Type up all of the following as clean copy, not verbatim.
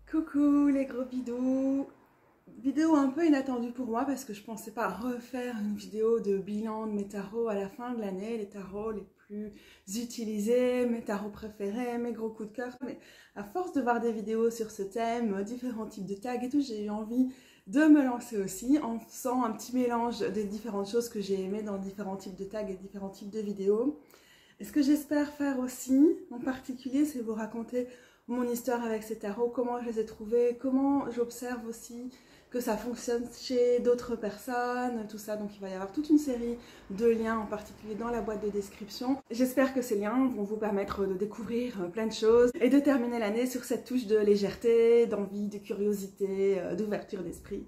Coucou les gros bidous. Vidéo un peu inattendue pour moi parce que je pensais pas refaire une vidéo de bilan de mes tarots à la fin de l'année, les tarots les plus utilisés, mes tarots préférés, mes gros coups de cœur. Mais à force de voir des vidéos sur ce thème, différents types de tags et tout, j'ai eu envie de me lancer aussi en faisant un petit mélange des différentes choses que j'ai aimées dans différents types de tags et différents types de vidéos. Et ce que j'espère faire aussi, en particulier, c'est vous raconter mon histoire avec ces tarots, comment je les ai trouvés, comment j'observe aussi que ça fonctionne chez d'autres personnes, tout ça. Donc il va y avoir toute une série de liens, en particulier dans la boîte de description. J'espère que ces liens vont vous permettre de découvrir plein de choses et de terminer l'année sur cette touche de légèreté, d'envie, de curiosité, d'ouverture d'esprit.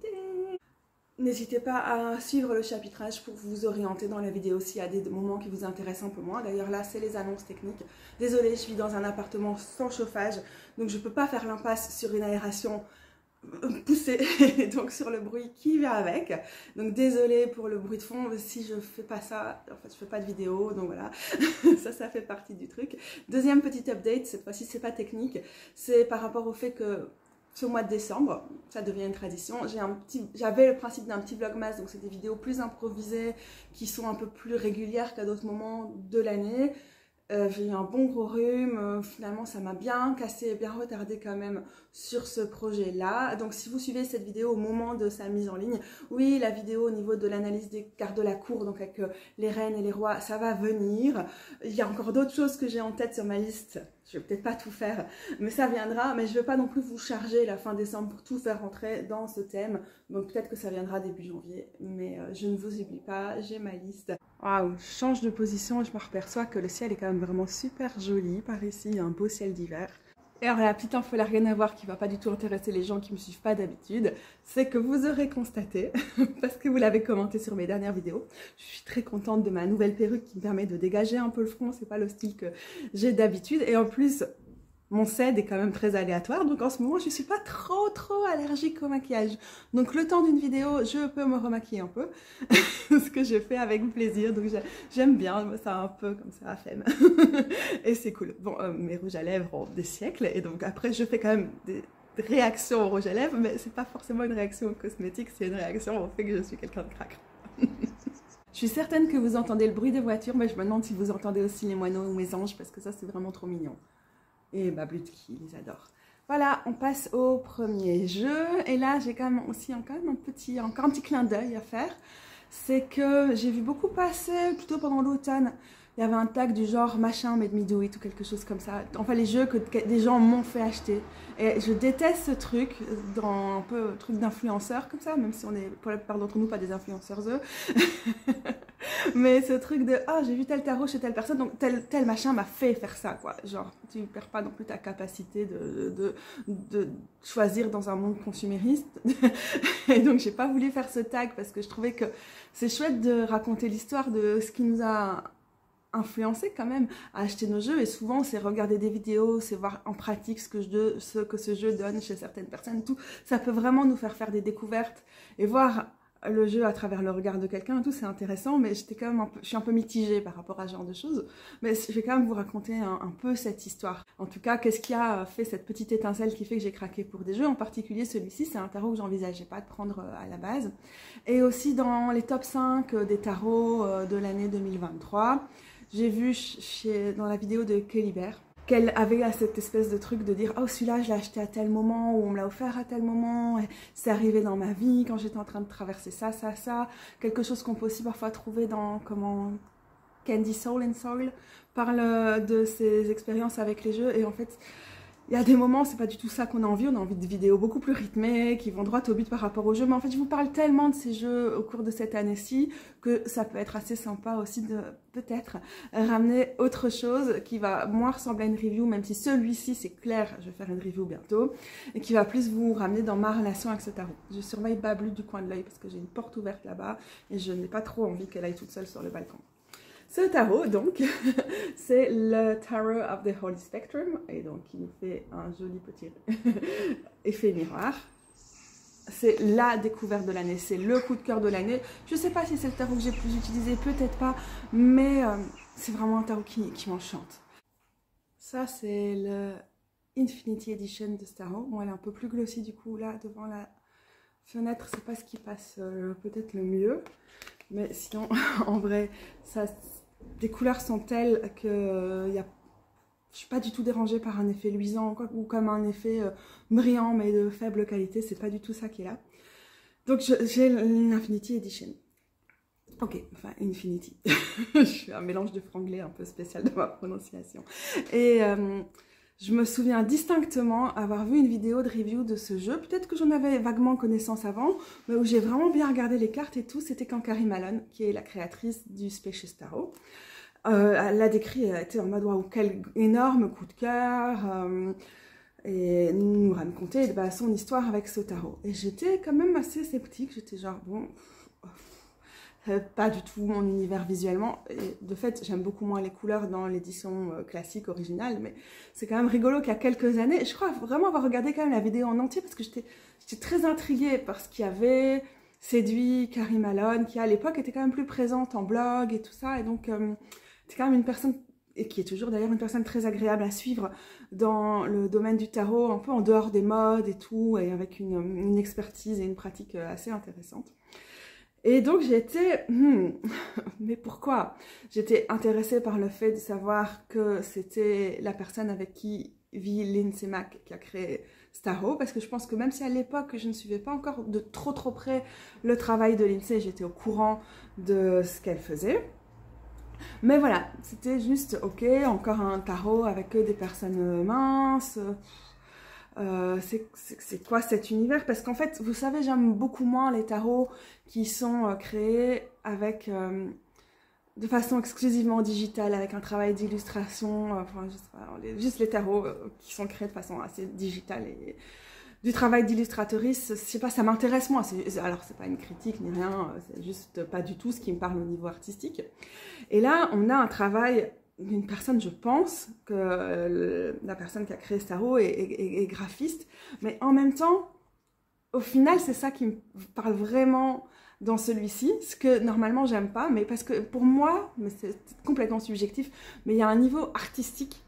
N'hésitez pas à suivre le chapitrage pour vous orienter dans la vidéo s'il y a des moments qui vous intéressent un peu moins. D'ailleurs là, c'est les annonces techniques. Désolée, je vis dans un appartement sans chauffage, donc je ne peux pas faire l'impasse sur une aération poussée, donc sur le bruit qui vient avec. Donc désolée pour le bruit de fond, si je fais pas ça, en fait je fais pas de vidéo, donc voilà, ça fait partie du truc. Deuxième petit update, cette fois-ci c'est pas technique, c'est par rapport au fait que ce mois de décembre, ça devient une tradition. J'avais le principe d'un petit vlogmas, donc c'est des vidéos plus improvisées qui sont un peu plus régulières qu'à d'autres moments de l'année. J'ai eu un bon gros rhume, finalement ça m'a bien cassé, bien retardé quand même sur ce projet-là. Donc si vous suivez cette vidéo au moment de sa mise en ligne, oui, la vidéo au niveau de l'analyse des cartes de la cour, donc avec les reines et les rois, ça va venir. Il y a encore d'autres choses que j'ai en tête sur ma liste, je vais peut-être pas tout faire, mais ça viendra. Mais je ne vais pas non plus vous charger la fin décembre pour tout faire rentrer dans ce thème, donc peut-être que ça viendra début janvier, mais je ne vous oublie pas, j'ai ma liste. Waouh, je change de position et je me aperçois que le ciel est quand même vraiment super joli par ici, il y a un beau ciel d'hiver. Et alors la petite info, là, rien à voir, qui va pas du tout intéresser les gens qui me suivent pas d'habitude, c'est que vous aurez constaté, parce que vous l'avez commenté sur mes dernières vidéos, je suis très contente de ma nouvelle perruque qui me permet de dégager un peu le front, c'est pas le style que j'ai d'habitude, et en plus, mon CED est quand même très aléatoire, donc en ce moment je ne suis pas trop allergique au maquillage. Donc le temps d'une vidéo, je peux me remaquiller un peu, ce que je fais avec plaisir, donc j'aime bien, ça un peu comme ça à flemme. Et c'est cool. Bon, mes rouges à lèvres ont des siècles, et donc après je fais quand même des réactions au rouge à lèvres, mais c'est pas forcément une réaction cosmétique, c'est une réaction au fait que je suis quelqu'un de craque. Je suis certaine que vous entendez le bruit des voitures, mais je me demande si vous entendez aussi les moineaux ou mes anges, parce que ça c'est vraiment trop mignon. Et Bablut qui les adore. Voilà, on passe au premier jeu. Et là, j'ai quand même aussi encore un petit clin d'œil à faire. C'est que j'ai vu beaucoup passer, plutôt pendant l'automne, il y avait un tag du genre machin made me do it ou quelque chose comme ça. Enfin, les jeux que des gens m'ont fait acheter. Et je déteste ce truc, dans un peu truc d'influenceur comme ça, même si on est pour la plupart d'entre nous pas des influenceurs eux. Mais ce truc de « Ah, j'ai vu tel tarot chez telle personne, donc tel machin m'a fait faire ça, quoi. » Genre, tu ne perds pas non plus ta capacité de choisir dans un monde consumériste. Et donc, j'ai pas voulu faire ce tag parce que je trouvais que c'est chouette de raconter l'histoire de ce qui nous a influencé quand même à acheter nos jeux. Et souvent, c'est regarder des vidéos, c'est voir en pratique ce que ce jeu donne chez certaines personnes. Tout ça peut vraiment nous faire des découvertes et voir le jeu à travers le regard de quelqu'un et tout, c'est intéressant, mais j'étais quand même je suis un peu mitigée par rapport à ce genre de choses, mais je vais quand même vous raconter un peu cette histoire. En tout cas, qu'est-ce qui a fait cette petite étincelle qui fait que j'ai craqué pour des jeux, en particulier celui-ci, c'est un tarot que j'envisageais pas de prendre à la base, et aussi dans les top 5 des tarots de l'année 2023, j'ai vu dans la vidéo de Kelly Bear, qu'elle avait à cette espèce de truc de dire « Oh, celui-là, je l'ai acheté à tel moment » ou « On me l'a offert à tel moment », c'est arrivé dans ma vie quand j'étais en train de traverser ça. Quelque chose qu'on peut aussi parfois trouver dans Candy Soul and Soul parle de ses expériences avec les jeux. Et en fait, il y a des moments, c'est pas du tout ça qu'on a envie. On a envie de vidéos beaucoup plus rythmées, qui vont droit au but par rapport aux jeux. Mais en fait, je vous parle tellement de ces jeux au cours de cette année-ci que ça peut être assez sympa aussi de peut-être ramener autre chose qui va moins ressembler à une review, même si celui-ci, c'est clair, je vais faire une review bientôt, et qui va plus vous ramener dans ma relation avec ce tarot. Je surveille Bablu du coin de l'œil parce que j'ai une porte ouverte là-bas et je n'ai pas trop envie qu'elle aille toute seule sur le balcon. Ce tarot, donc, c'est le Tarot of the Holy Spectrum, et donc il nous fait un joli petit effet miroir. C'est la découverte de l'année, c'est le coup de cœur de l'année. Je ne sais pas si c'est le tarot que j'ai plus utilisé, peut-être pas, mais c'est vraiment un tarot qui m'enchante. Ça, c'est le Infinity Edition de Starro. Bon, elle est un peu plus glossy du coup, là, devant la fenêtre, c'est pas ce qui passe peut-être le mieux. Mais sinon, en vrai, ça, les couleurs sont telles que je ne suis pas du tout dérangée par un effet luisant ou comme un effet brillant mais de faible qualité. C'est pas du tout ça qui est là. Donc j'ai l'Infinity Edition. Ok, enfin Infinity. Je suis un mélange de franglais un peu spécial de ma prononciation. Et je me souviens distinctement avoir vu une vidéo de review de ce jeu. Peut-être que j'en avais vaguement connaissance avant, mais où j'ai vraiment bien regardé les cartes et tout. C'était quand Carrie Malone, qui est la créatrice du Spacious Tarot, elle l'a décrit, elle était en mode waouh, quel énorme coup de cœur. Et nous raconter son histoire avec ce tarot. Et j'étais quand même assez sceptique. J'étais genre, bon, pas du tout mon univers visuellement. Et de fait, j'aime beaucoup moins les couleurs dans l'édition classique, originale. Mais c'est quand même rigolo qu'il y a quelques années, je crois vraiment avoir regardé quand même la vidéo en entier parce que j'étais très intriguée par ce qui avait séduit Carrie Malone, qui à l'époque était quand même plus présente en blog et tout ça. Et donc, c'est quand même une personne, et qui est toujours d'ailleurs une personne très agréable à suivre dans le domaine du tarot, un peu en dehors des modes et tout, et avec une expertise et une pratique assez intéressante. Et donc j'étais, mais pourquoi? J'étais intéressée par le fait de savoir que c'était la personne avec qui vit Lindsay Mack qui a créé Starro, parce que je pense que même si à l'époque je ne suivais pas encore de trop près le travail de Lindsay, j'étais au courant de ce qu'elle faisait. Mais voilà, c'était juste, ok, encore un tarot avec des personnes minces. C'est quoi cet univers? Parce qu'en fait, vous savez, j'aime beaucoup moins les tarots qui sont créés avec, de façon exclusivement digitale, avec un travail d'illustration. Enfin, je sais pas, juste les tarots qui sont créés de façon assez digitale et du travail d'illustratrice, je sais pas, ça m'intéresse moins. Alors, c'est pas une critique ni rien, c'est juste pas du tout ce qui me parle au niveau artistique. Et là, on a un travail d'une personne, je pense, que la personne qui a créé Starro est graphiste, mais en même temps, au final, c'est ça qui me parle vraiment dans celui-ci, ce que normalement j'aime pas, mais parce que pour moi, mais c'est complètement subjectif, mais il y a un niveau artistique,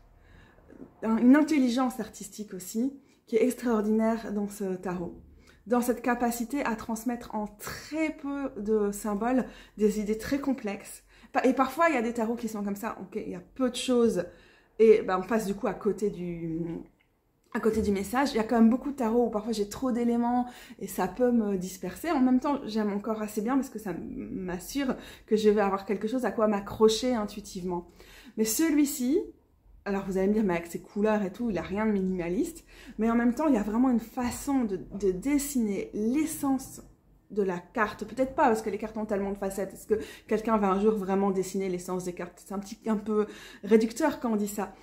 une intelligence artistique aussi, qui est extraordinaire dans ce tarot. Dans cette capacité à transmettre en très peu de symboles des idées très complexes. Et parfois, il y a des tarots qui sont comme ça, ok, il y a peu de choses, et on passe du coup à côté du message. Il y a quand même beaucoup de tarots où parfois j'ai trop d'éléments et ça peut me disperser. En même temps, j'aime encore assez bien parce que ça m'assure que je vais avoir quelque chose à quoi m'accrocher intuitivement. Mais celui-ci, alors vous allez me dire, mais avec ses couleurs et tout, il n'a rien de minimaliste. Mais en même temps, il y a vraiment une façon de dessiner l'essence de la carte. Peut-être pas, parce que les cartes ont tellement de facettes. Est-ce que quelqu'un va un jour vraiment dessiner l'essence des cartes? C'est un peu réducteur quand on dit ça.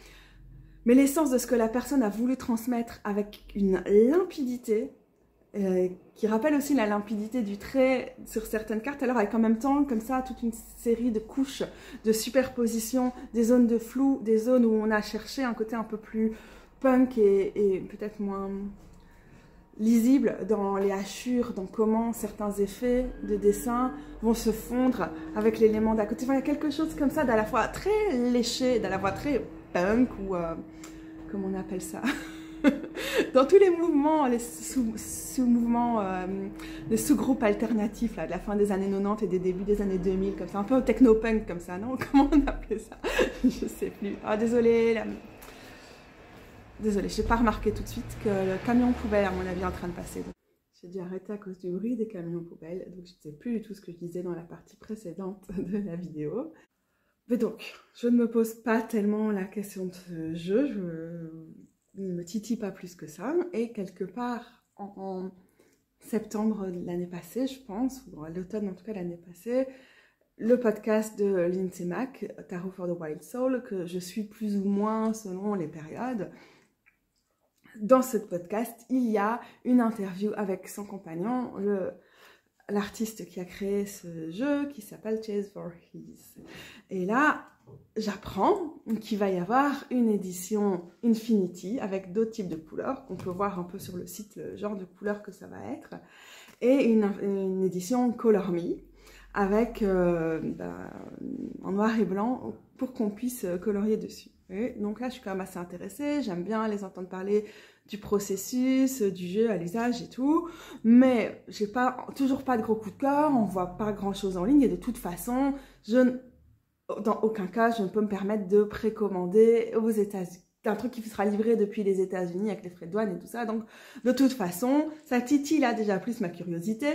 Mais l'essence de ce que la personne a voulu transmettre avec une limpidité, qui rappelle aussi la limpidité du trait sur certaines cartes, alors avec en même temps, comme ça, toute une série de couches de superposition, des zones de flou, des zones où on a cherché un côté un peu plus punk et peut-être moins lisible dans les hachures, dans comment certains effets de dessin vont se fondre avec l'élément d'à côté. Enfin, il y a quelque chose comme ça d'à la fois très léché, d'à la fois très punk ou comment on appelle ça dans tous les mouvements, les sous-mouvements, les sous-groupes alternatifs là, de la fin des années 90 et des débuts des années 2000, comme ça, un peu techno-punk comme ça, non? Comment on appelait ça? Je sais plus. Ah, désolée, désolée, je n'ai pas remarqué tout de suite que le camion poubelle, à mon avis, est en train de passer. J'ai dû arrêter à cause du bruit des camions poubelles, donc je ne sais plus du tout ce que je disais dans la partie précédente de la vidéo. Mais donc, je ne me pose pas tellement la question de ce jeu, il ne me titille pas plus que ça, et quelque part en septembre de l'année passée, je pense, ou à l'automne en tout cas l'année passée, le podcast de Lindsay Mack, Tarot for the Wild Soul, que je suis plus ou moins selon les périodes. Dans ce podcast, il y a une interview avec son compagnon, l'artiste qui a créé ce jeu, qui s'appelle Chase Voorhees. Et là, j'apprends qu'il va y avoir une édition Infinity avec d'autres types de couleurs. On peut voir un peu sur le site le genre de couleurs que ça va être. Et une édition Color Me avec en noir et blanc pour qu'on puisse colorier dessus. Et donc là, je suis quand même assez intéressée. J'aime bien les entendre parler du processus, du jeu à l'usage et tout. Mais j'ai toujours pas de gros coup de cœur. On voit pas grand-chose en ligne. Et de toute façon, dans aucun cas, je ne peux me permettre de précommander aux États-Unis. Un truc qui sera livré depuis les États-Unis avec les frais de douane et tout ça. Donc, de toute façon, ça titille là déjà plus ma curiosité.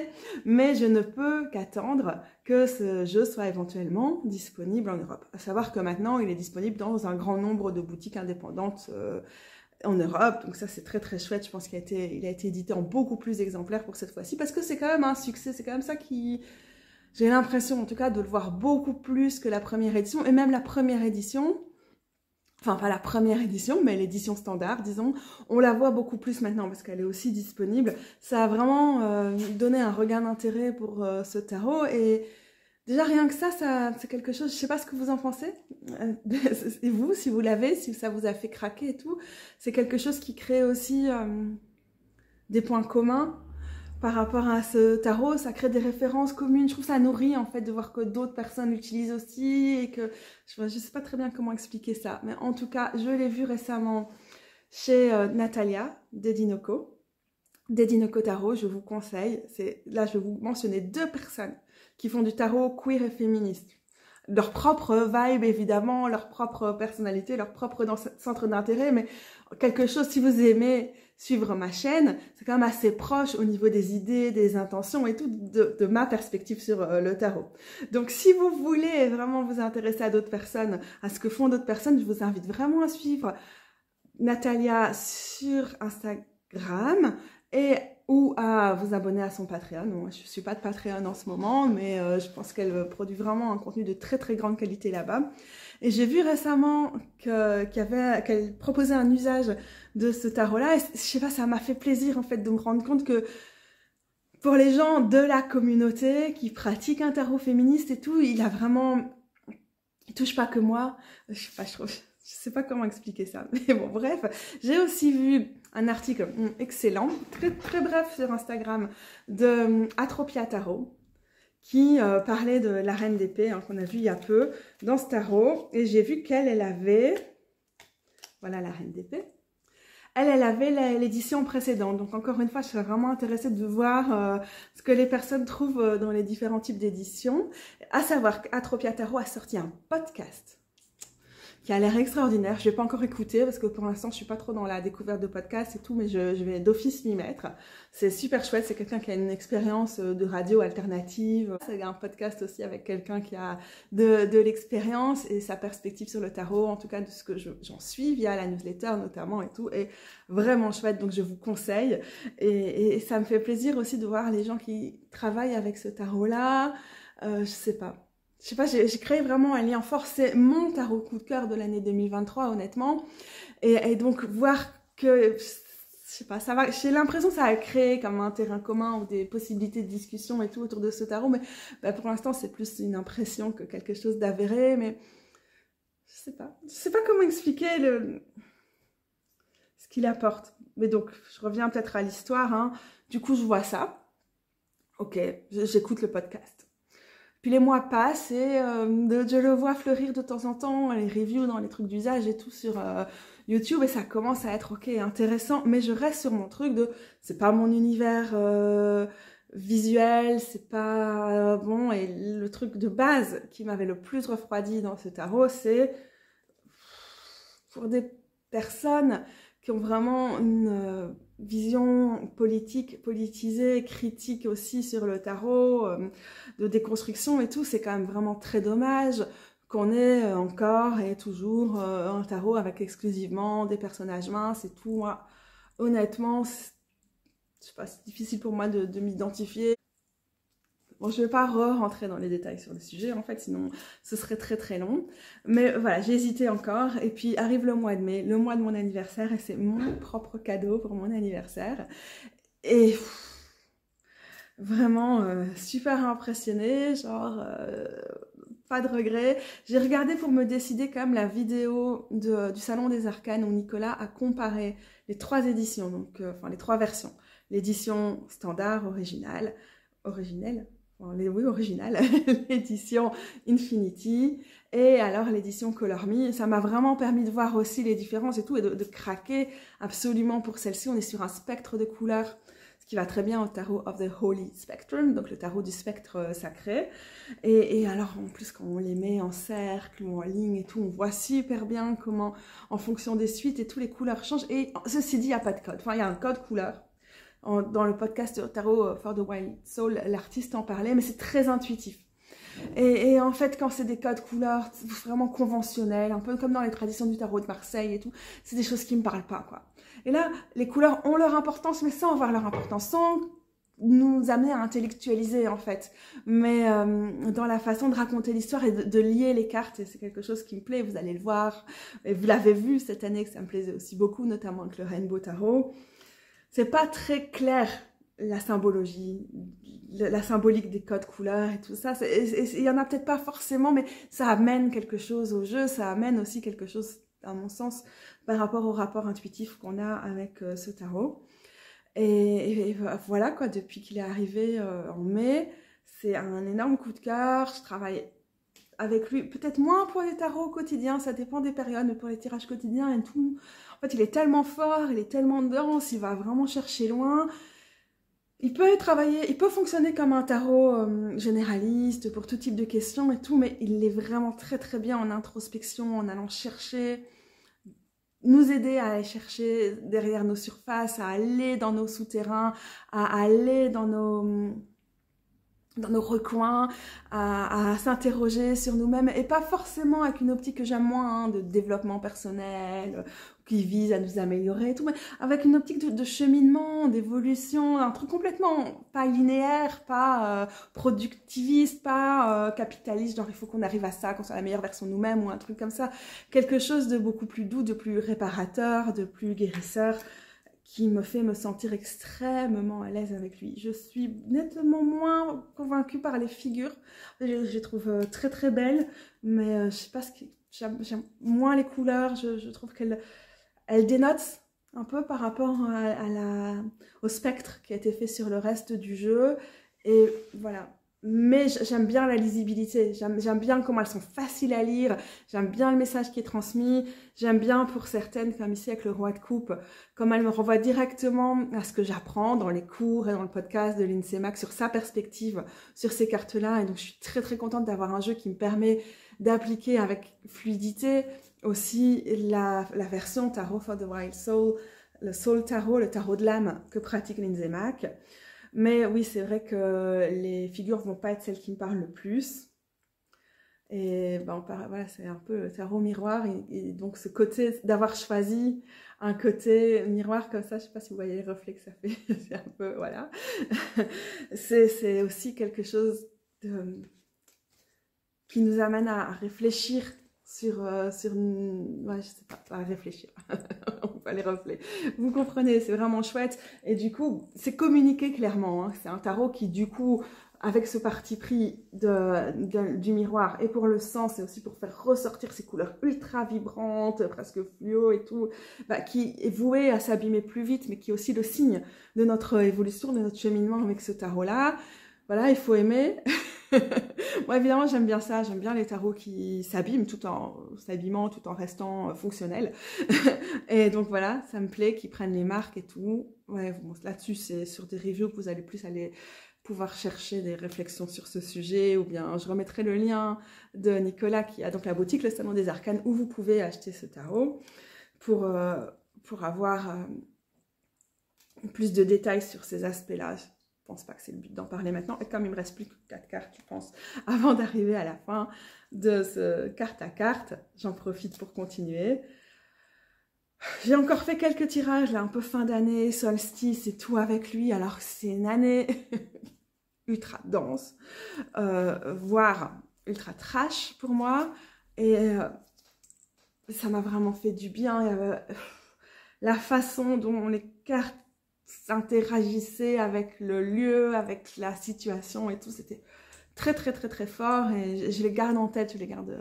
Mais je ne peux qu'attendre que ce jeu soit éventuellement disponible en Europe. À savoir que maintenant, il est disponible dans un grand nombre de boutiques indépendantes en Europe. Donc ça, c'est très très chouette. Je pense qu'il a été édité en beaucoup plus exemplaires pour cette fois-ci. Parce que c'est quand même un succès. C'est quand même ça qui... J'ai l'impression, en tout cas, de le voir beaucoup plus que la première édition. Et même la première édition... Enfin, pas la première édition, mais l'édition standard, disons, on la voit beaucoup plus maintenant parce qu'elle est aussi disponible. Ça a vraiment donné un regain d'intérêt pour ce tarot et déjà rien que ça c'est quelque chose, je sais pas ce que vous en pensez, et vous, si vous l'avez, si ça vous a fait craquer et tout, c'est quelque chose qui crée aussi des points communs. Par rapport à ce tarot, ça crée des références communes. Je trouve ça nourrit en fait de voir que d'autres personnes l'utilisent aussi et que je sais pas très bien comment expliquer ça. Mais en tout cas, je l'ai vu récemment chez Natalia Dedinoko. Dedinoko Tarot, je vous conseille. Là, je vais vous mentionner 2 personnes qui font du tarot queer et féministe. Leur propre vibe, évidemment, leur propre personnalité, leur propre centre d'intérêt, mais quelque chose, si vous aimez suivre ma chaîne, c'est quand même assez proche au niveau des idées, des intentions et tout, de ma perspective sur le tarot. Donc, si vous voulez vraiment vous intéresser à d'autres personnes, à ce que font d'autres personnes, je vous invite vraiment à suivre Natalia sur Instagram ou à vous abonner à son Patreon. Moi, je ne suis pas de Patreon en ce moment, mais je pense qu'elle produit vraiment un contenu de très très grande qualité là-bas. Et j'ai vu récemment qu'elle proposait un usage de ce tarot-là. Et je sais pas, ça m'a fait plaisir en fait de me rendre compte que pour les gens de la communauté qui pratiquent un tarot féministe et tout, il touche pas que moi. Je sais pas comment expliquer ça. Mais bon, bref, j'ai aussi vu un article excellent, très très bref sur Instagram, de Atropia Tarot, qui parlait de la Reine d'Épée, qu'on a vu il y a peu dans ce tarot. Et j'ai vu qu'elle avait... Voilà la Reine d'Épée. Elle avait l'édition précédente. Donc encore une fois, je serais vraiment intéressée de voir ce que les personnes trouvent dans les différents types d'éditions. À savoir qu'Atropia Tarot a sorti un podcast qui a l'air extraordinaire. Je ne l'ai pas encore écouté parce que pour l'instant, je ne suis pas trop dans la découverte de podcasts et tout, mais je vais d'office m'y mettre. C'est super chouette. C'est quelqu'un qui a une expérience de radio alternative. C'est un podcast aussi avec quelqu'un qui a de l'expérience et sa perspective sur le tarot, en tout cas de ce que j'en suis via la newsletter notamment et tout, est vraiment chouette. Donc, je vous conseille. Et ça me fait plaisir aussi de voir les gens qui travaillent avec ce tarot-là. Je sais pas, j'ai créé vraiment un lien fort. C'est mon tarot coup de cœur de l'année 2023, honnêtement. Et donc, voir que, je sais pas, j'ai l'impression que ça a créé comme un terrain commun ou des possibilités de discussion et tout autour de ce tarot. Mais pour l'instant, c'est plus une impression que quelque chose d'avéré. Mais je sais pas comment expliquer ce qu'il apporte. Mais donc, je reviens peut-être à l'histoire. Du coup, je vois ça. Ok, j'écoute le podcast. Puis les mois passent et je le vois fleurir de temps en temps, les reviews dans les trucs d'usage et tout sur YouTube, et ça commence à être ok, intéressant, mais je reste sur mon truc de c'est pas mon univers visuel, c'est pas bon, et le truc de base qui m'avait le plus refroidi dans ce tarot, c'est pour des personnes qui ont vraiment une vision politique, politisée, critique aussi sur le tarot, de déconstruction et tout, c'est quand même vraiment très dommage qu'on ait encore et toujours un tarot avec exclusivement des personnages minces et tout. Moi, honnêtement, je sais pas, c'est difficile pour moi de m'identifier. Bon, je ne vais pas rentrer dans les détails sur le sujet, en fait, sinon ce serait très très long. Mais voilà, j'ai hésité encore. Et puis arrive le mois de mai, le mois de mon anniversaire, et c'est mon propre cadeau pour mon anniversaire. Et vraiment super impressionnée, genre pas de regret. J'ai regardé pour me décider quand même la vidéo du Salon des Arcanes où Nicolas a comparé les 3 éditions, donc enfin les 3 versions. L'édition standard, originelle, oui, originale, l'édition Infinity et alors l'édition Color Me. Ça m'a vraiment permis de voir aussi les différences et tout et de craquer absolument pour celle-ci. On est sur un spectre de couleurs, ce qui va très bien au tarot of the Holy Spectrum, donc le tarot du spectre sacré. Et alors en plus quand on les met en cercle ou en ligne et tout, on voit super bien comment en fonction des suites et tout les couleurs changent. Et ceci dit, il n'y a pas de code. Enfin, il y a un code couleur. Dans le podcast Tarot for the Wild Soul, l'artiste en parlait, mais c'est très intuitif. Et en fait, quand c'est des codes couleurs vraiment conventionnels, un peu comme dans les traditions du tarot de Marseille et tout, c'est des choses qui me parlent pas, quoi. Et là, les couleurs ont leur importance, mais sans avoir leur importance, sans nous amener à intellectualiser, en fait. Mais dans la façon de raconter l'histoire et de lier les cartes, et c'est quelque chose qui me plaît, vous allez le voir, et vous l'avez vu cette année, que ça me plaisait aussi beaucoup, notamment avec le Rainbow Tarot. C'est pas très clair, la symbologie, la symbolique des codes couleurs et tout ça. Il y en a peut-être pas forcément, mais ça amène quelque chose au jeu, ça amène aussi quelque chose, à mon sens, par rapport au rapport intuitif qu'on a avec ce tarot. Et voilà, quoi, depuis qu'il est arrivé en mai, c'est un énorme coup de cœur. Je travaille avec lui, peut-être moins pour les tarots quotidiens, ça dépend des périodes, mais pour les tirages quotidiens et tout. En fait, il est tellement fort, il est tellement dense, il va vraiment chercher loin. Il peut fonctionner comme un tarot généraliste pour tout type de questions et tout, mais il est vraiment très très bien en introspection, en allant chercher, nous aider à aller chercher derrière nos surfaces, à aller dans nos souterrains, à aller dans nos recoins, à s'interroger sur nous-mêmes, et pas forcément avec une optique que j'aime moins, de développement personnel, qui vise à nous améliorer et tout, mais avec une optique de cheminement, d'évolution, un truc complètement pas linéaire, pas productiviste, pas capitaliste, genre il faut qu'on arrive à ça, qu'on soit la meilleure version de nous-mêmes, ou un truc comme ça, quelque chose de beaucoup plus doux, de plus réparateur, de plus guérisseur, qui me fait me sentir extrêmement à l'aise avec lui. Je suis nettement moins convaincue par les figures. Je les trouve très très belles, mais je sais pas ce qui... J'aime moins les couleurs, je trouve qu'elles dénotent un peu par rapport au spectre qui a été fait sur le reste du jeu. Et voilà. Mais j'aime bien la lisibilité, j'aime bien comment elles sont faciles à lire, j'aime bien le message qui est transmis, j'aime bien pour certaines, comme ici avec le roi de coupe, comme elle me renvoie directement à ce que j'apprends dans les cours et dans le podcast de Lindsay Mack sur sa perspective, sur ces cartes-là. Et donc je suis très très contente d'avoir un jeu qui me permet d'appliquer avec fluidité aussi la version Tarot for the Wild Soul, le Soul Tarot, le tarot de l'âme que pratique Lindsay Mack. Mais oui, c'est vrai que les figures vont pas être celles qui me parlent le plus. Et ben, voilà, c'est un peu le tarot miroir. Et donc, ce côté d'avoir choisi un côté miroir comme ça, je sais pas si vous voyez les reflets que ça fait. C'est un peu, voilà. C'est aussi quelque chose qui nous amène à réfléchir sur ouais, je sais pas, à réfléchir. Pas les reflets. Vous comprenez, c'est vraiment chouette. Et du coup, c'est communiqué clairement. Hein. C'est un tarot qui, du coup, avec ce parti pris du miroir et pour le sens, et aussi pour faire ressortir ces couleurs ultra vibrantes, presque fluo et tout, bah, qui est voué à s'abîmer plus vite, mais qui est aussi le signe de notre évolution, de notre cheminement avec ce tarot-là. Voilà, il faut aimer. Moi, évidemment, j'aime bien ça. J'aime bien les tarots qui s'abîment tout en s'abîmant, tout en restant fonctionnels. Et donc, voilà, ça me plaît qu'ils prennent les marques et tout. Ouais, bon, là-dessus, c'est sur des reviews que vous allez plus aller pouvoir chercher des réflexions sur ce sujet. Ou bien, je remettrai le lien de Nicolas qui a donc la boutique Le Salon des Arcanes où vous pouvez acheter ce tarot pour avoir plus de détails sur ces aspects-là. Je pense pas que c'est le but d'en parler maintenant. Et comme il me reste plus que 4 cartes, je pense, avant d'arriver à la fin de ce carte à carte, j'en profite pour continuer. J'ai encore fait quelques tirages, là, un peu fin d'année, solstice et tout avec lui, alors que c'est une année ultra dense, voire ultra trash pour moi. Et ça m'a vraiment fait du bien. Il y avait la façon dont les cartes s'interagissaient avec le lieu, avec la situation et tout, c'était très très très très fort et je les garde en tête, je les garde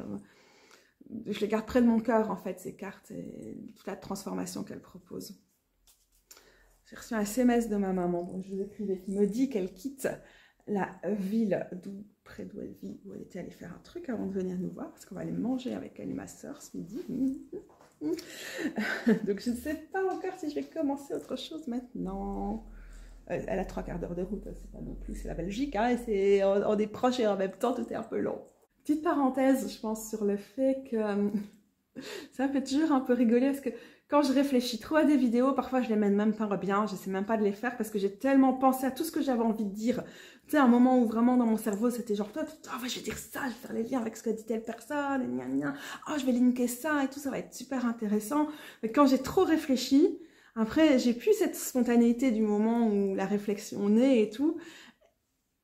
près de mon cœur en fait, ces cartes et toute la transformation qu'elles proposent. J'ai reçu un SMS de ma maman, donc je vous écrivais, qui me dit qu'elle quitte la ville près d'où elle vit, où elle était allée faire un truc avant de venir nous voir, parce qu'on va aller manger avec elle et ma soeur ce midi. Donc je ne sais pas encore si je vais commencer autre chose maintenant. Elle a 3/4 d'heure de route, c'est pas non plus, c'est la Belgique, hein, et on est proche et en même temps tout est un peu long. Petite parenthèse, je pense, sur le fait que ça me fait toujours un peu rigoler, parce que quand je réfléchis trop à des vidéos, parfois je les mène même pas bien, je sais même pas de les faire, parce que j'ai tellement pensé à tout ce que j'avais envie de dire. Tu sais, un moment où vraiment dans mon cerveau, c'était genre, toi, oh, je vais dire ça, je vais faire les liens avec ce que dit telle personne, et gna gna, oh, je vais linker ça, et tout, ça va être super intéressant. Mais quand j'ai trop réfléchi, après, j'ai plus cette spontanéité du moment où la réflexion naît et tout,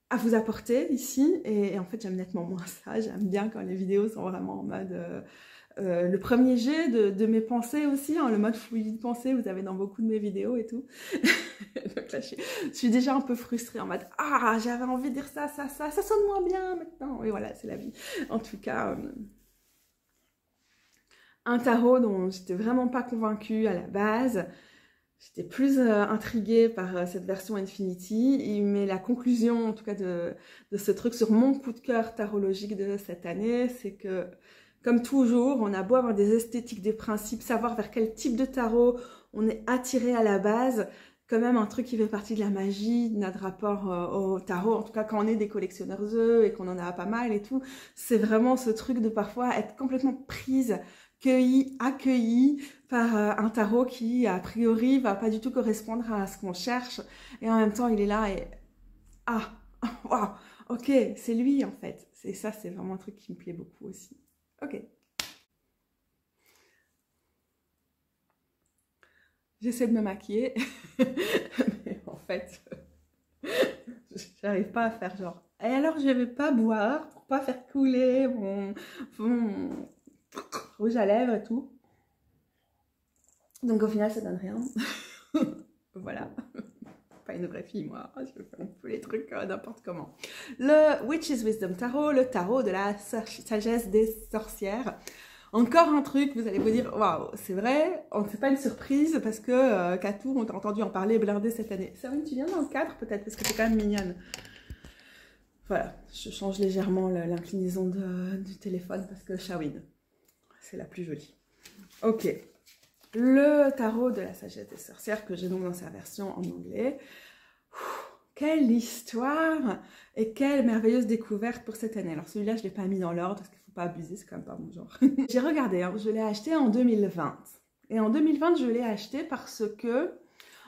à vous apporter ici, et en fait, j'aime nettement moins ça, j'aime bien quand les vidéos sont vraiment en mode... le premier jet de mes pensées aussi, hein, le mode fouillis de pensée, vous avez dans beaucoup de mes vidéos et tout. Donc là, je suis déjà un peu frustrée en mode « Ah, j'avais envie de dire ça sonne moins bien maintenant !» Et voilà, c'est la vie. En tout cas, un tarot dont j'étais vraiment pas convaincue à la base. J'étais plus intriguée par cette version Infinity, mais la conclusion, en tout cas, de ce truc sur mon coup de cœur tarologique de cette année, c'est que comme toujours, on a beau avoir des esthétiques, des principes, savoir vers quel type de tarot on est attiré à la base, quand même un truc qui fait partie de la magie, de notre rapport au tarot, en tout cas quand on est des collectionneurs œufs et qu'on en a pas mal et tout, c'est vraiment ce truc de parfois être complètement prise, cueillie, accueillie par un tarot qui a priori va pas du tout correspondre à ce qu'on cherche, et en même temps il est là et ah, waouh, ok, c'est lui en fait, c'est ça, c'est vraiment un truc qui me plaît beaucoup aussi. Ok. J'essaie de me maquiller, mais en fait, j'arrive pas à faire genre. Et alors, je vais pas boire pour pas faire couler mon rouge à lèvres et tout. Donc au final, ça donne rien. Voilà. Pas une vraie fille, moi. Je fais un peu les trucs n'importe comment. Le Witch's Wisdom Tarot, le tarot de la sagesse des sorcières. Encore un truc, vous allez vous dire, waouh, c'est vrai, c'est pas une surprise parce que Katou, on t'a entendu en parler blindé cette année. Sarine, tu viens dans le cadre peut-être parce que t'es quand même mignonne. Voilà, je change légèrement l'inclinaison du téléphone parce que Shawin, c'est la plus jolie. Ok, le tarot de la sagesse des sorcières que j'ai donc dans sa version en anglais. Quelle histoire et quelle merveilleuse découverte pour cette année. Alors celui-là, je ne l'ai pas mis dans l'ordre parce qu'il ne faut pas abuser, c'est quand même pas mon genre. J'ai regardé, hein, je l'ai acheté en 2020. Et en 2020, je l'ai acheté parce que,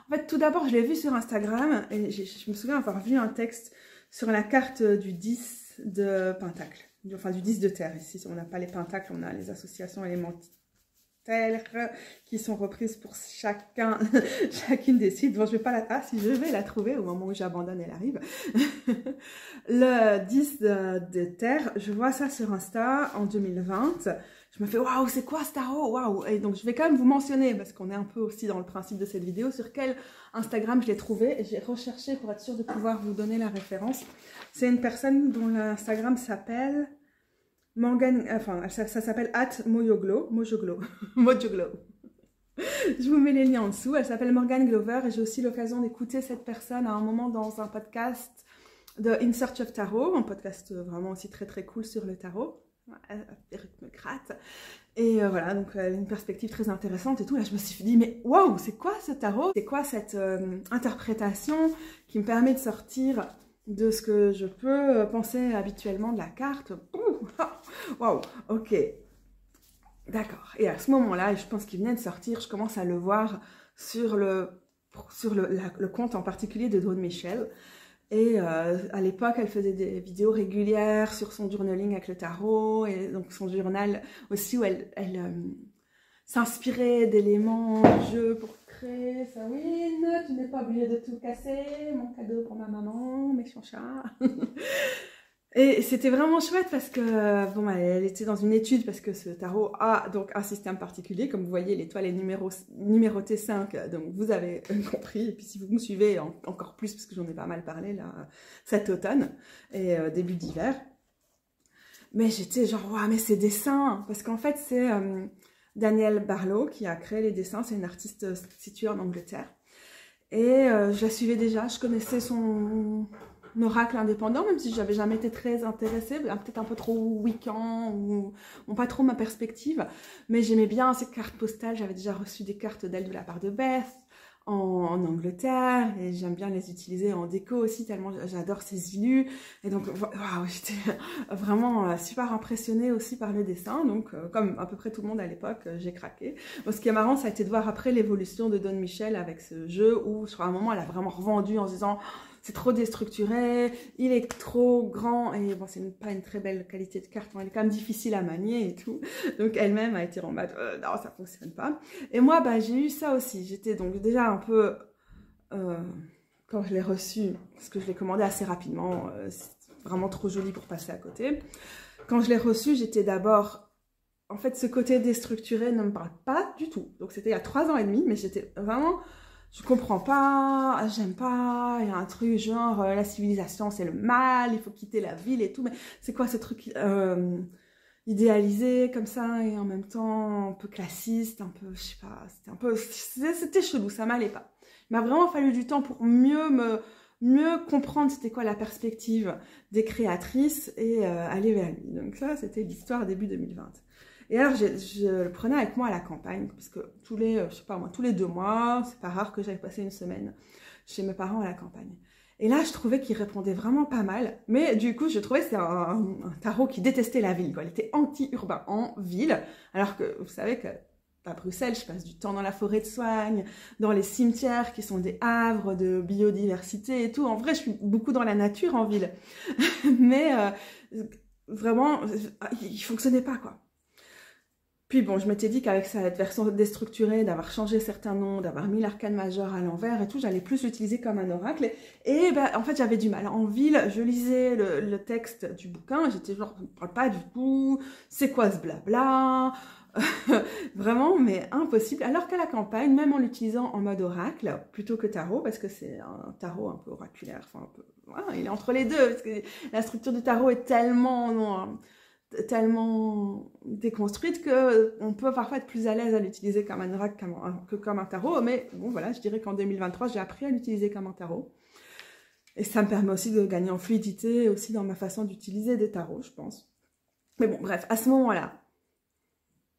en fait, tout d'abord, je l'ai vu sur Instagram et je me souviens avoir vu un texte sur la carte du 10 de Pentacle. Enfin, du 10 de terre. Ici, on n'a pas les pentacles, on a les associations élémentaires qui sont reprises pour chacune des sites. Bon, je vais pas si je vais la trouver au moment où j'abandonne, elle arrive. Le 10 de terre, je vois ça sur Insta en 2020. Je me fais waouh, c'est quoi ce tarot? Waouh! Et donc je vais quand même vous mentionner parce qu'on est un peu aussi dans le principe de cette vidéo sur quel Instagram je l'ai trouvé et j'ai recherché pour être sûre de pouvoir vous donner la référence. C'est une personne dont l'Instagram s'appelle Morgane, enfin, ça s'appelle @mojoglo. Je vous mets les liens en dessous. Elle s'appelle Morgane Glover et j'ai aussi l'occasion d'écouter cette personne à un moment dans un podcast de In Search of Tarot, un podcast vraiment aussi très très cool sur le tarot. Rythmocrate. Et voilà, donc une perspective très intéressante et tout. Là, je me suis dit, mais waouh, c'est quoi ce tarot? C'est quoi cette interprétation qui me permet de sortir de ce que je peux penser habituellement de la carte? Waouh, ok, d'accord. Et à ce moment-là, je pense qu'il venait de sortir, je commence à le voir sur le compte en particulier de Dawn Michel. Et à l'époque, elle faisait des vidéos régulières sur son journaling avec le tarot, et donc son journal aussi où elle s'inspirait d'éléments du jeu pour créer. Sawin, tu n'es pas obligée de tout casser, mon cadeau pour ma maman, méchant chat. Et c'était vraiment chouette parce que, bon, elle était dans une étude parce que ce tarot a donc un système particulier. Comme vous voyez, l'étoile est numérotée 5, donc vous avez compris. Et puis si vous me suivez encore plus, parce que j'en ai pas mal parlé là, cet automne et début d'hiver. Mais j'étais genre, waouh, mais ces dessins, parce qu'en fait c'est Danielle Barlow qui a créé les dessins, c'est une artiste située en Angleterre. Et je la suivais déjà, je connaissais oracle indépendant, même si j'avais jamais été très intéressée, peut-être un peu trop Wiccan ou pas trop ma perspective, mais j'aimais bien ces cartes postales. J'avais déjà reçu des cartes d'elle de la part de Beth en Angleterre, et j'aime bien les utiliser en déco aussi, tellement j'adore ces illus. Et donc waouh, j'étais vraiment super impressionnée aussi par le dessin. Donc comme à peu près tout le monde à l'époque, j'ai craqué. Bon, ce qui est marrant, ça a été de voir après l'évolution de Dawn Michel avec ce jeu, où sur un moment elle a vraiment revendu en se disant c'est trop déstructuré, il est trop grand, et bon, c'est pas une très belle qualité de carte, elle est quand même difficile à manier et tout. Donc elle-même a été en mode non, ça fonctionne pas. Et moi, bah, j'ai eu ça aussi. J'étais donc déjà un peu, quand je l'ai reçu, parce que je l'ai commandé assez rapidement, c'est vraiment trop joli pour passer à côté. Quand je l'ai reçu, j'étais d'abord, en fait, ce côté déstructuré ne me parle pas du tout. Donc c'était il y a 3 ans et demi, mais j'étais vraiment, je comprends pas, j'aime pas, il y a un truc genre la civilisation c'est le mal, il faut quitter la ville et tout, mais c'est quoi ce truc idéalisé comme ça et en même temps un peu classiste, un peu, je sais pas, c'était un peu, c'était chelou, ça m'allait pas. Il m'a vraiment fallu du temps pour mieux comprendre c'était quoi la perspective des créatrices et aller vers lui. Donc ça, c'était l'histoire début 2020. Et alors, je le prenais avec moi à la campagne, parce que tous les, je sais pas moi, tous les 2 mois, c'est pas rare que j'aille passer une semaine chez mes parents à la campagne. Et là, je trouvais qu'il répondait vraiment pas mal, mais du coup, je trouvais que c'était un tarot qui détestait la ville, quoi. Il était anti-urbain en ville, alors que vous savez que à Bruxelles, je passe du temps dans la forêt de Soignes, dans les cimetières qui sont des havres de biodiversité et tout. En vrai, je suis beaucoup dans la nature en ville, mais vraiment, il fonctionnait pas, quoi. Puis bon, je m'étais dit qu'avec cette version déstructurée, d'avoir changé certains noms, d'avoir mis l'arcane majeur à l'envers et tout, j'allais plus l'utiliser comme un oracle. Et ben, en fait, j'avais du mal. En ville, je lisais le texte du bouquin, j'étais genre, je ne parle pas du tout, c'est quoi ce blabla? Vraiment, mais impossible. Alors qu'à la campagne, même en l'utilisant en mode oracle, plutôt que tarot, parce que c'est un tarot un peu oraculaire, enfin un peu, voilà, il est entre les deux, parce que la structure du tarot est tellement déconstruite que on peut parfois être plus à l'aise à l'utiliser comme un oracle que comme un tarot, mais bon voilà, je dirais qu'en 2023 j'ai appris à l'utiliser comme un tarot, et ça me permet aussi de gagner en fluidité aussi dans ma façon d'utiliser des tarots, je pense. Mais bon bref, à ce moment-là,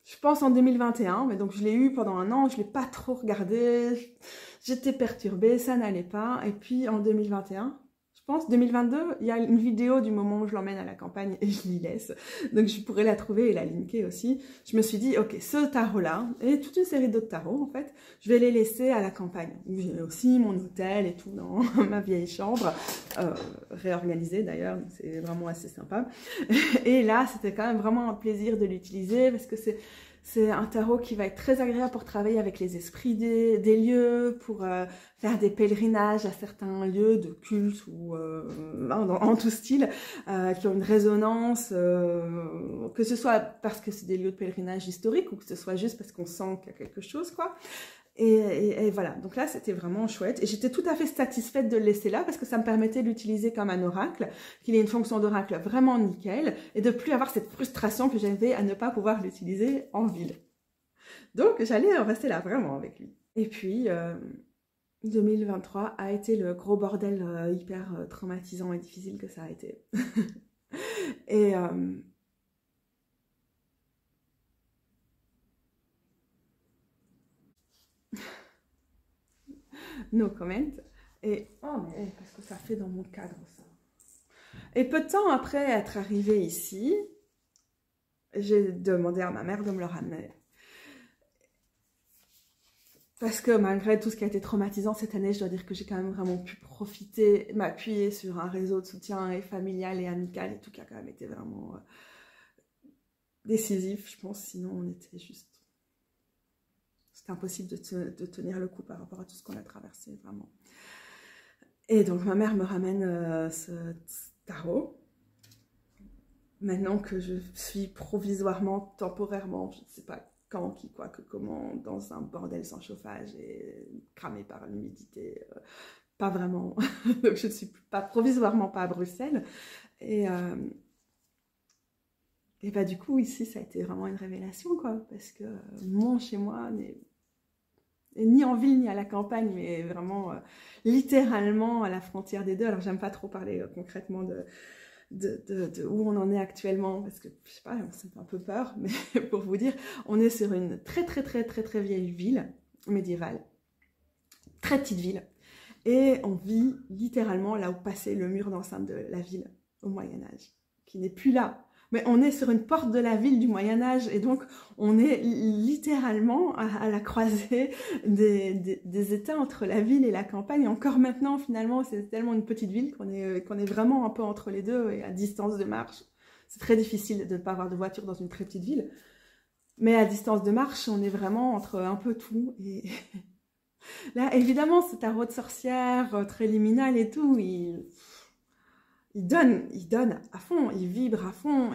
je pense en 2021, mais donc je l'ai eu pendant 1 an, je l'ai pas trop regardé, j'étais perturbée, ça n'allait pas, et puis en 2021, je pense 2022, il y a une vidéo du moment où je l'emmène à la campagne et je l'y laisse, donc je pourrais la trouver et la linker aussi. Je me suis dit, ok, ce tarot-là, et toute une série d'autres tarots en fait, je vais les laisser à la campagne. J'ai aussi mon hôtel et tout dans ma vieille chambre, réorganisée d'ailleurs, c'est vraiment assez sympa. Et là, c'était quand même vraiment un plaisir de l'utiliser parce que c'est un tarot qui va être très agréable pour travailler avec les esprits des lieux, pour faire des pèlerinages à certains lieux de culte ou en tout style, qui ont une résonance, que ce soit parce que c'est des lieux de pèlerinage historiques ou que ce soit juste parce qu'on sent qu'il y a quelque chose, quoi. Et voilà, donc là c'était vraiment chouette et j'étais tout à fait satisfaite de le laisser là parce que ça me permettait de l'utiliser comme un oracle, qu'il ait une fonction d'oracle vraiment nickel et de plus avoir cette frustration que j'avais à ne pas pouvoir l'utiliser en ville. Donc j'allais en rester là vraiment avec lui. Et puis 2023 a été le gros bordel hyper traumatisant et difficile que ça a été. Et no comment. Et oh mais qu'est-ce que ça fait dans mon cadre ça. Et peu de temps après être arrivée ici, j'ai demandé à ma mère de me le ramener. Parce que malgré tout ce qui a été traumatisant cette année, je dois dire que j'ai quand même vraiment pu profiter, m'appuyer sur un réseau de soutien et familial et amical et tout qui a quand même été vraiment décisif, je pense. Sinon, on était juste... C'était impossible de tenir le coup par rapport à tout ce qu'on a traversé, vraiment. Et donc, ma mère me ramène ce tarot. Maintenant que je suis provisoirement, temporairement, je ne sais pas quand, qui, quoi, que comment, dans un bordel sans chauffage et cramé par l'humidité, pas vraiment. Donc je ne suis pas provisoirement pas à Bruxelles. Et bah du coup, ici, ça a été vraiment une révélation, quoi, parce que mon chez moi Et ni en ville ni à la campagne, mais vraiment littéralement à la frontière des deux. Alors j'aime pas trop parler concrètement de où on en est actuellement, parce que je sais pas, ça me fait un peu peur, mais pour vous dire, on est sur une très vieille ville médiévale, très petite ville, et on vit littéralement là où passait le mur d'enceinte de la ville au Moyen-Âge, qui n'est plus là. Mais on est sur une porte de la ville du Moyen-Âge, et donc on est littéralement à la croisée des états entre la ville et la campagne. Et encore maintenant, finalement, c'est tellement une petite ville qu'on est vraiment un peu entre les deux et à distance de marche. C'est très difficile de ne pas avoir de voiture dans une très petite ville. Mais à distance de marche, on est vraiment entre un peu tout. Et là, évidemment, ce tarot de sorcière, très liminal et tout, il donne à fond, il vibre à fond.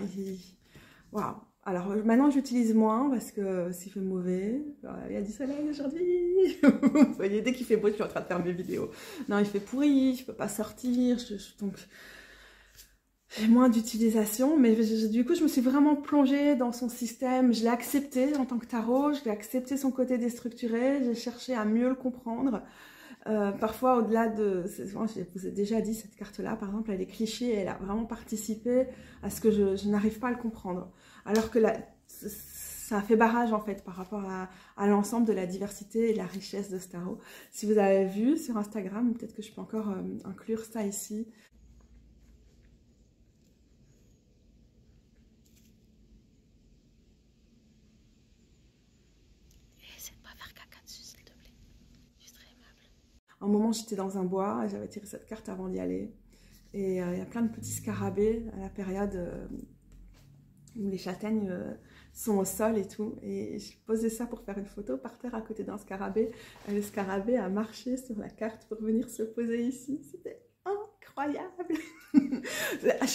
Waouh! Alors maintenant, j'utilise moins parce que s'il fait mauvais, il y a du soleil aujourd'hui. Vous voyez, dès qu'il fait beau, je suis en train de faire mes vidéos. Non, il fait pourri, je peux pas sortir, donc j'ai moins d'utilisation. Mais du coup, je me suis vraiment plongée dans son système. Je l'ai accepté en tant que tarot, je l'ai accepté son côté déstructuré, j'ai cherché à mieux le comprendre. Parfois, au-delà de... Je vous ai déjà dit, cette carte-là, par exemple, elle est cliché, elle a vraiment participé à ce que je n'arrive pas à le comprendre. Alors que ça a fait barrage, en fait, par rapport à l'ensemble de la diversité et de la richesse de ce tarot. Si vous avez vu sur Instagram, peut-être que je peux encore inclure ça ici. Essaie de pas faire caca dessus, s'il te plaît. Je suis très aimable. Un moment, j'étais dans un bois et j'avais tiré cette carte avant d'y aller. Et il y a plein de petits scarabées à la période où les châtaignes sont au sol et tout. Et je posais ça pour faire une photo par terre à côté d'un scarabée. Et le scarabée a marché sur la carte pour venir se poser ici. C'était incroyable.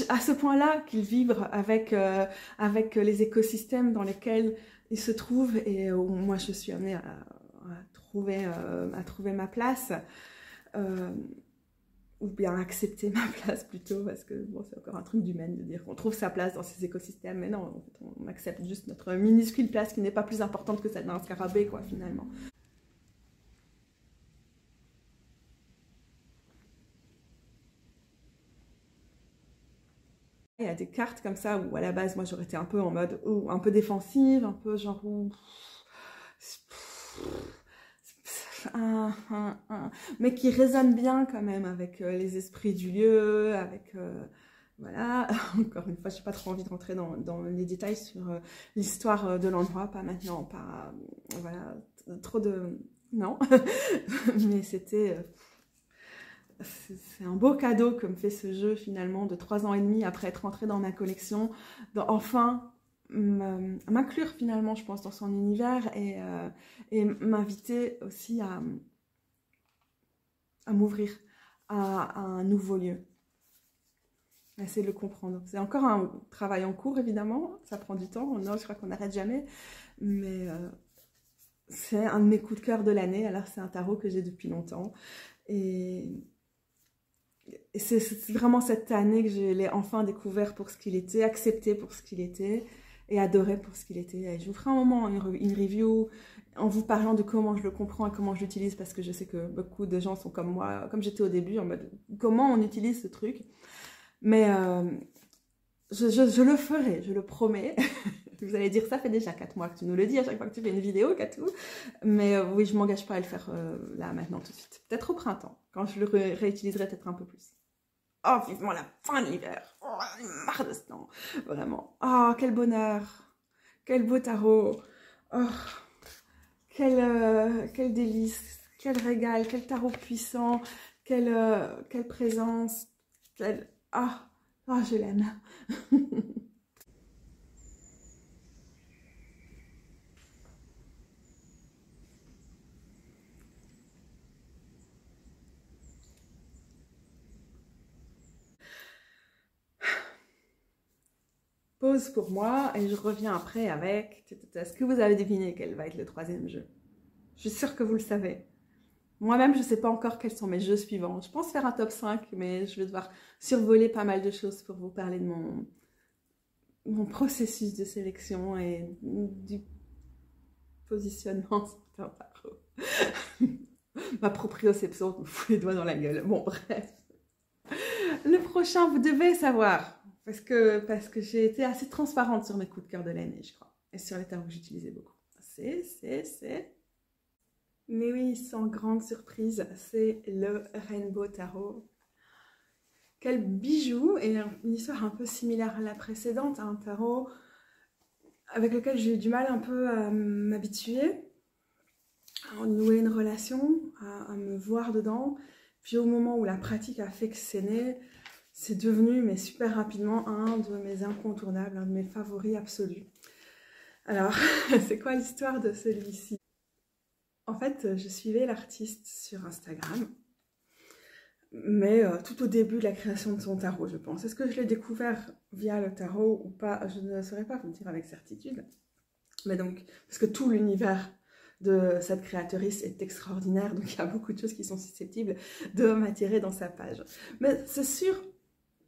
À ce point-là qu'il vibre avec les écosystèmes dans lesquels il se trouve et où moi je suis amenée à trouver ma place. Ou bien accepter ma place plutôt, parce que bon, c'est encore un truc d'humaine de dire qu'on trouve sa place dans ces écosystèmes, mais non, en fait, on accepte juste notre minuscule place qui n'est pas plus importante que celle d'un scarabée, quoi, finalement. Il y a des cartes comme ça où à la base, moi j'aurais été un peu en mode, un peu défensive, un peu genre, mais qui résonne bien quand même avec les esprits du lieu, avec voilà, encore une fois, je n'ai pas trop envie de rentrer dans les détails sur l'histoire de l'endroit, pas maintenant, pas voilà, trop de non, mais c'était c'est un beau cadeau que me fait ce jeu finalement de 3 ans et demi après être rentré dans ma collection, enfin m'inclure finalement, je pense, dans son univers et m'inviter aussi à m'ouvrir à un nouveau lieu. Essayer de le comprendre. C'est encore un travail en cours, évidemment. Ça prend du temps. Non, je crois qu'on n'arrête jamais. Mais c'est un de mes coups de cœur de l'année. Alors, c'est un tarot que j'ai depuis longtemps. Et c'est vraiment cette année que je l'ai enfin découvert pour ce qu'il était, accepté pour ce qu'il était et adoré pour ce qu'il était. Et je vous ferai un moment une review en vous parlant de comment je le comprends et comment je l'utilise, parce que je sais que beaucoup de gens sont comme moi, comme j'étais au début, en mode comment on utilise ce truc. Mais je le ferai, je le promets. Vous allez dire, ça fait déjà 4 mois que tu nous le dis à chaque fois que tu fais une vidéo, Katou. Mais oui, je ne m'engage pas à le faire là, maintenant, tout de suite. Peut-être au printemps, quand je le réutiliserai peut-être un peu plus. Oh, vivement la fin de l'hiver. Oh, j'en ai marre de ce temps. Vraiment. Oh, quel bonheur. Quel beau tarot. Oh, quel délice. Quel régal. Quel tarot puissant. Quelle présence. Ah, je l'aime. Pause pour moi et je reviens après avec... Est-ce que vous avez deviné quel va être le 3e jeu? Je suis sûre que vous le savez. Moi-même, je ne sais pas encore quels sont mes jeux suivants. Je pense faire un top 5, mais je vais devoir survoler pas mal de choses pour vous parler de mon processus de sélection et du positionnement sur un tarot. Ma proprioception me fout les doigts dans la gueule. Bon, bref. Le prochain, vous devez savoir, parce que j'ai été assez transparente sur mes coups de cœur de l'année, je crois, et sur les tarots que j'utilisais beaucoup. C'est... Mais oui, sans grande surprise, c'est le Rainbow Tarot. Quel bijou, et une histoire un peu similaire à la précédente, un tarot avec lequel j'ai eu du mal un peu à m'habituer, à nouer une relation, à me voir dedans. Puis au moment où la pratique a fait que c'est né, c'est devenu, mais super rapidement, un de mes incontournables, un de mes favoris absolus. Alors, c'est quoi l'histoire de celui-ci? En fait, je suivais l'artiste sur Instagram, mais tout au début de la création de son tarot, je pense. Est-ce que je l'ai découvert via le tarot ou pas? Je ne saurais pas vous dire avec certitude. Mais donc, parce que tout l'univers de cette créatrice est extraordinaire, donc il y a beaucoup de choses qui sont susceptibles de m'attirer dans sa page. Mais c'est sûr,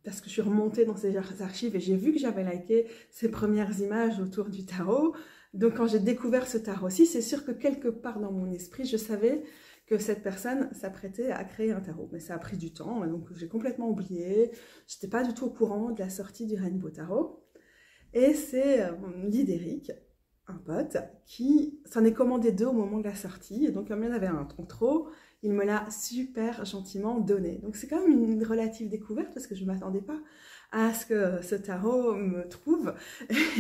parce que je suis remontée dans ses archives et j'ai vu que j'avais liké ses premières images autour du tarot. Donc quand j'ai découvert ce tarot-ci, c'est sûr que quelque part dans mon esprit, je savais que cette personne s'apprêtait à créer un tarot. Mais ça a pris du temps, donc j'ai complètement oublié. Je n'étais pas du tout au courant de la sortie du Rainbow Tarot. Et c'est Lidéric, un pote, qui s'en est commandé 2 au moment de la sortie. Et donc comme il y en avait un en trop, il me l'a super gentiment donné. Donc c'est quand même une relative découverte parce que je ne m'attendais pas à ce que ce tarot me trouve.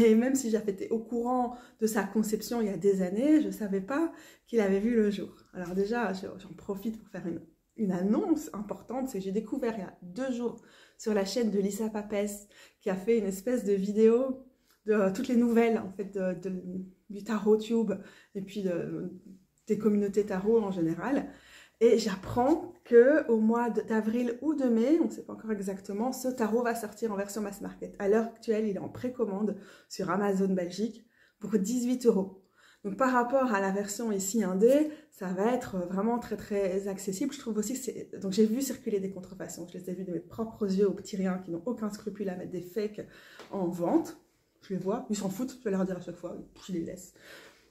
Et même si j'avais été au courant de sa conception il y a des années, je ne savais pas qu'il avait vu le jour. Alors déjà, j'en profite pour faire une annonce importante, c'est que j'ai découvert il y a 2 jours sur la chaîne de Lisa Papes, qui a fait une espèce de vidéo de toutes les nouvelles en fait, du tarot tube et puis des communautés tarot en général. Et j'apprends qu'au mois d'avril ou de mai, on ne sait pas encore exactement, ce tarot va sortir en version mass market. À l'heure actuelle, il est en précommande sur Amazon Belgique pour 18 €. Donc par rapport à la version ici indé, ça va être vraiment très très accessible. Je trouve aussi que c'est... Donc j'ai vu circuler des contrefaçons, je les ai vues de mes propres yeux aux petits riens qui n'ont aucun scrupule à mettre des fakes en vente. Je les vois, ils s'en foutent, je vais leur dire à chaque fois, je les laisse.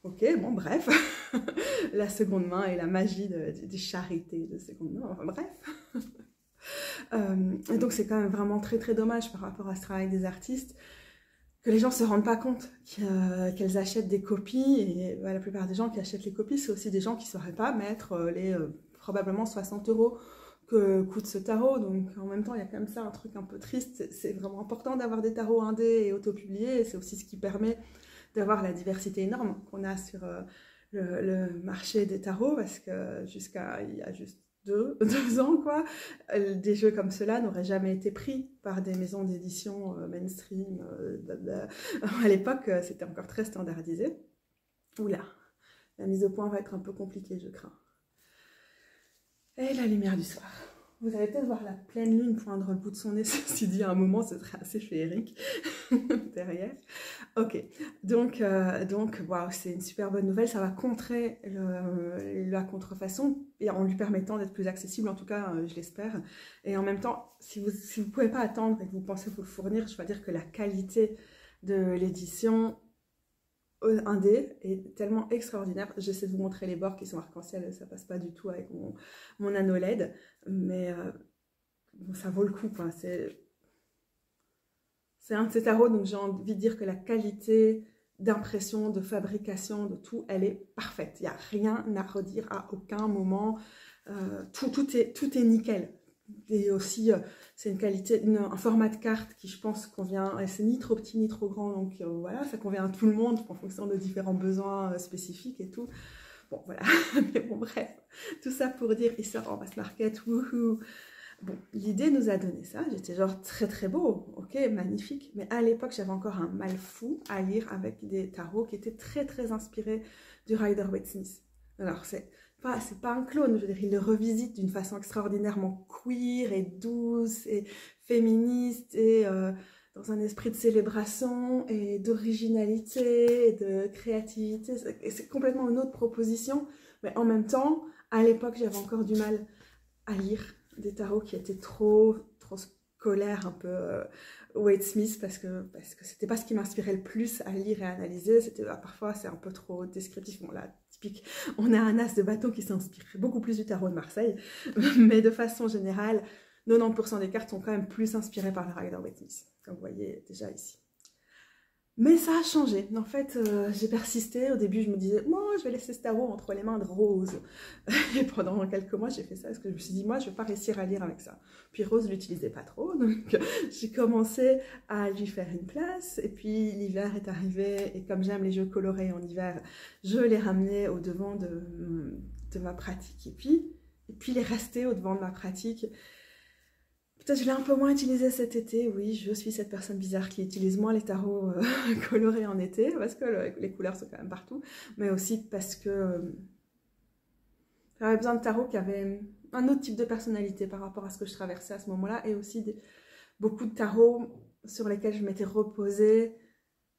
Ok, bon, bref, la seconde main et la magie des charités de seconde main, enfin bref. Et donc c'est quand même vraiment très très dommage par rapport à ce travail des artistes que les gens ne se rendent pas compte qu'elles achètent des copies, et la plupart des gens qui achètent les copies, c'est aussi des gens qui ne sauraient pas mettre les probablement 60 € que coûte ce tarot. Donc en même temps, il y a quand même ça, un truc un peu triste. C'est vraiment important d'avoir des tarots indés et autopubliés, et c'est aussi ce qui permet d'avoir la diversité énorme qu'on a sur le marché des tarots, parce que jusqu'à il y a juste deux ans, quoi, des jeux comme cela n'auraient jamais été pris par des maisons d'édition mainstream. À l'époque, c'était encore très standardisé. Oula, la mise au point va être un peu compliquée, je crains. Et la lumière du soir. Vous allez peut-être voir la pleine lune poindre le bout de son nez, ceci dit, à un moment, ce serait assez féerique derrière. Ok, donc wow, c'est une super bonne nouvelle, ça va contrer la contrefaçon, et en lui permettant d'être plus accessible, en tout cas, je l'espère. Et en même temps, si vous ne pouvez pas attendre et que vous pensez vous le fournir, je dois dire que la qualité de l'édition indé est tellement extraordinaire. J'essaie de vous montrer les bords qui sont arc-en-ciel, ça passe pas du tout avec mon anneau LED, mais bon, ça vaut le coup, quoi. C'est un de ces tarots, donc j'ai envie de dire que la qualité d'impression, de fabrication, de tout, elle est parfaite. Il n'y a rien à redire à aucun moment. Tout est nickel. Et aussi, c'est une qualité, un format de carte qui, je pense, convient, c'est ni trop petit ni trop grand, donc voilà, ça convient à tout le monde en fonction de différents besoins spécifiques et tout. Bon, voilà, mais bon, bref, tout ça pour dire, il sort en mass market, wouhou. Bon, l'idée nous a donné ça, j'étais genre très très beau, ok, magnifique, mais à l'époque, j'avais encore un mal fou à lire avec des tarots qui étaient très très inspirés du Rider-Waite-Smith. Alors, c'est pas un clone, je veux dire, il le revisite d'une façon extraordinairement queer et douce et féministe et dans un esprit de célébration et d'originalité et de créativité. C'est complètement une autre proposition, mais en même temps, à l'époque, j'avais encore du mal à lire des tarots qui étaient trop scolaires, un peu Waite Smith, parce que c'était pas ce qui m'inspirait le plus à lire et à analyser. C'était parfois c'est un peu trop descriptif. Bon là, typique. On a un as de bâton qui s'inspire beaucoup plus du tarot de Marseille, mais de façon générale, 90% des cartes sont quand même plus inspirées par le Rider-Waite-Smith, comme vous voyez déjà ici. Mais ça a changé. En fait, j'ai persisté. Au début, je me disais, moi, je vais laisser ce tarot entre les mains de Rose. Et pendant quelques mois, j'ai fait ça parce que je me suis dit, moi, je ne vais pas réussir à lire avec ça. Puis Rose ne l'utilisait pas trop. Donc, j'ai commencé à lui faire une place. Et puis, l'hiver est arrivé. Et comme j'aime les jeux colorés en hiver, je l'ai ramené au devant de ma pratique. Et puis, il est resté au devant de ma pratique. Peut-être je l'ai un peu moins utilisé cet été, oui, je suis cette personne bizarre qui utilise moins les tarots colorés en été, parce que les couleurs sont quand même partout, mais aussi parce que j'avais besoin de tarots qui avaient un autre type de personnalité par rapport à ce que je traversais à ce moment-là, et aussi beaucoup de tarots sur lesquels je m'étais reposée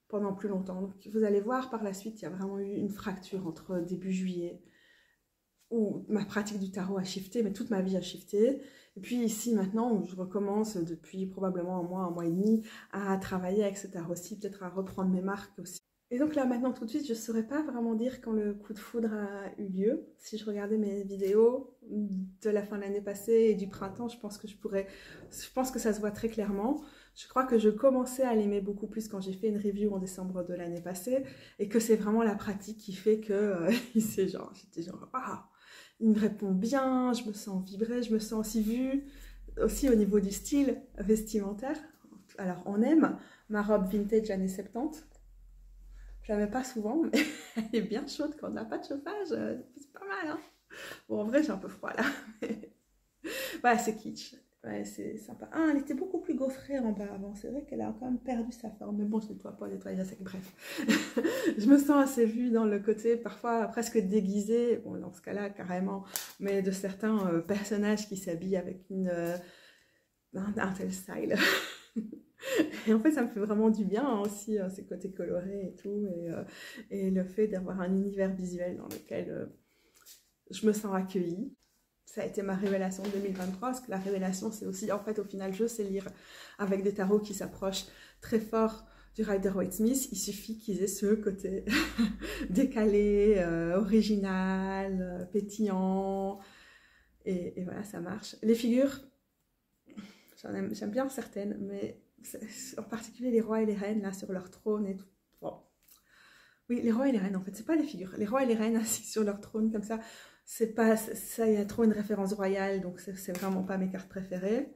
pendant plus longtemps. Donc vous allez voir par la suite, il y a vraiment eu une fracture entre début juillet, où ma pratique du tarot a shifté, mais toute ma vie a shifté. Et puis ici, maintenant, où je recommence depuis probablement un mois et demi, à travailler avec ce tarot-ci, peut-être à reprendre mes marques aussi. Et donc là, maintenant, tout de suite, je ne saurais pas vraiment dire quand le coup de foudre a eu lieu. Si je regardais mes vidéos de la fin de l'année passée et du printemps, je pense que ça se voit très clairement. Je crois que je commençais à l'aimer beaucoup plus quand j'ai fait une review en décembre de l'année passée, et que c'est vraiment la pratique qui fait que j'étais genre, waouh! Il me répond bien, je me sens vibrer, je me sens aussi vue, aussi au niveau du style vestimentaire. Alors, on aime ma robe vintage années 70. Je la mets pas souvent, mais elle est bien chaude quand on n'a pas de chauffage. C'est pas mal, hein. Bon, en vrai, j'ai un peu froid, là. Voilà, c'est kitsch. Ouais, c'est sympa. Ah, elle était beaucoup plus gaufrée en bas avant. C'est vrai qu'elle a quand même perdu sa forme. Mais bon, je ne nettoie pas, nettoyer à sec. Bref. Je me sens assez vue dans le côté parfois presque déguisé. Bon, dans ce cas-là, carrément. Mais de certains personnages qui s'habillent avec un tel style. Et en fait, ça me fait vraiment du bien hein, aussi, ces côtés colorés et tout. Et le fait d'avoir un univers visuel dans lequel je me sens accueillie. Ça a été ma révélation de 2023, parce que la révélation, c'est aussi, en fait, au final, je sais lire avec des tarots qui s'approchent très fort du Rider-Waite-Smith. Il suffit qu'ils aient ce côté décalé, original, pétillant, et voilà, ça marche. Les figures, j'aime bien certaines, mais en particulier les rois et les reines, là, sur leur trône et tout. Bon. Oui, les rois et les reines, en fait, c'est pas les figures. Les rois et les reines assis sur leur trône, comme ça, c'est pas ça, il y a trop une référence royale, donc c'est vraiment pas mes cartes préférées.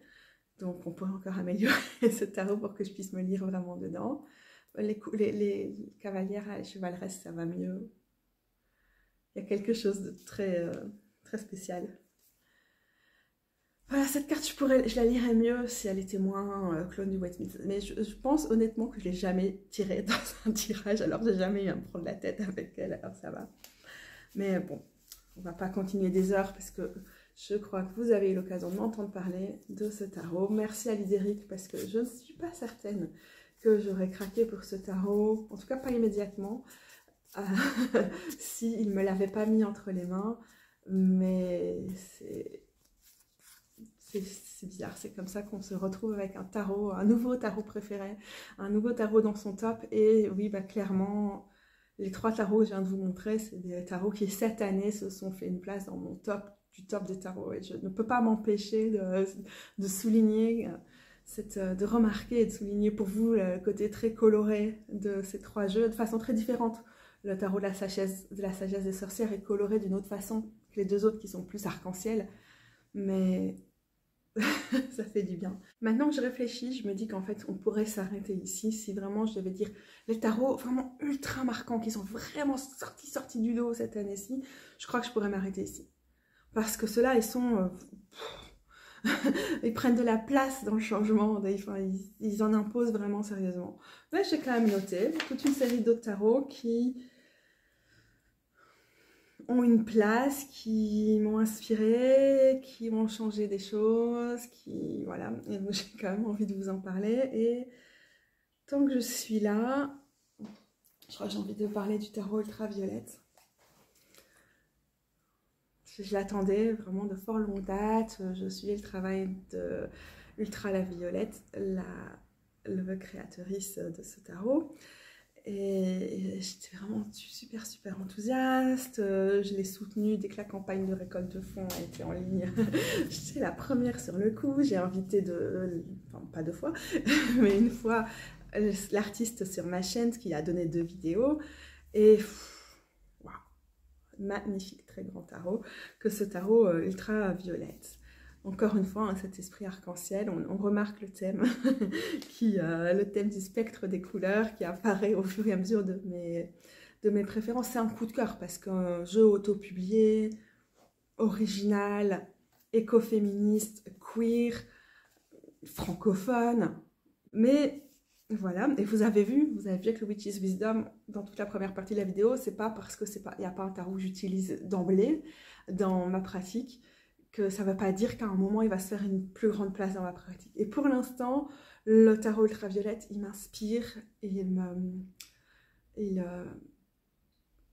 Donc on pourrait encore améliorer ce tarot pour que je puisse me lire vraiment dedans. Les cavalières et les chevaleresses, ça va mieux. Il y a quelque chose de très, très spécial. Voilà, cette carte, je la lirais mieux si elle était moins clone du Waite-Smith. Mais je pense honnêtement que je ne l'ai jamais tirée dans un tirage, alors j'ai jamais eu à me prendre la tête avec elle, alors ça va. Mais bon. On ne va pas continuer des heures parce que je crois que vous avez eu l'occasion de m'entendre parler de ce tarot. Merci à Lydéric parce que je ne suis pas certaine que j'aurais craqué pour ce tarot, en tout cas pas immédiatement, s'il ne me l'avait pas mis entre les mains. Mais c'est bizarre, c'est comme ça qu'on se retrouve avec un tarot, un nouveau tarot préféré, un nouveau tarot dans son top. Et oui, bah clairement... Les 3 tarots que je viens de vous montrer, c'est des tarots qui, cette année, se sont fait une place dans mon top, du top des tarots. Et je ne peux pas m'empêcher de souligner, de remarquer et de souligner pour vous le côté très coloré de ces 3 jeux, de façon très différente. Le tarot de la sagesse des sorcières est coloré d'une autre façon que les 2 autres qui sont plus arc-en-ciel. Mais... ça fait du bien. Maintenant que je réfléchis, je me dis qu'en fait, on pourrait s'arrêter ici si vraiment je devais dire les tarots vraiment ultra marquants qui sont vraiment sortis du lot cette année-ci. Je crois que je pourrais m'arrêter ici. Parce que ceux-là, ils sont... ils prennent de la place dans le changement. Ils en imposent vraiment sérieusement. Mais j'ai quand même noté toute une série d'autres tarots qui... ont une place, qui m'ont inspiré, qui m'ont changé des choses, qui voilà, et donc j'ai quand même envie de vous en parler. Et tant que je suis là, je crois que j'ai envie de parler du tarot ultraviolette. Je l'attendais vraiment de fort longue date. Je suivais le travail de Ultra la Violette, la créatrice de ce tarot. Et j'étais vraiment super enthousiaste. Je l'ai soutenu dès que la campagne de récolte de fonds a été en ligne. J'étais la première sur le coup. J'ai invité enfin pas 2 fois, mais 1 fois l'artiste sur ma chaîne qui a donné 2 vidéos. Et wow, magnifique, très grand tarot, que ce tarot ultra violette. Encore une fois, hein, cet esprit arc-en-ciel, on remarque le thème, le thème du spectre des couleurs qui apparaît au fur et à mesure de mes préférences. C'est un coup de cœur parce qu'un jeu auto-publié, original, écoféministe, queer, francophone, mais voilà. Et vous avez vu que le Witch's Wisdom, dans toute la première partie de la vidéo, c'est pas parce que il n'y a pas un tarot que j'utilise d'emblée dans ma pratique, que ça ne veut pas dire qu'à un moment, il va se faire une plus grande place dans ma pratique. Et pour l'instant, le tarot ultraviolette, il m'inspire et je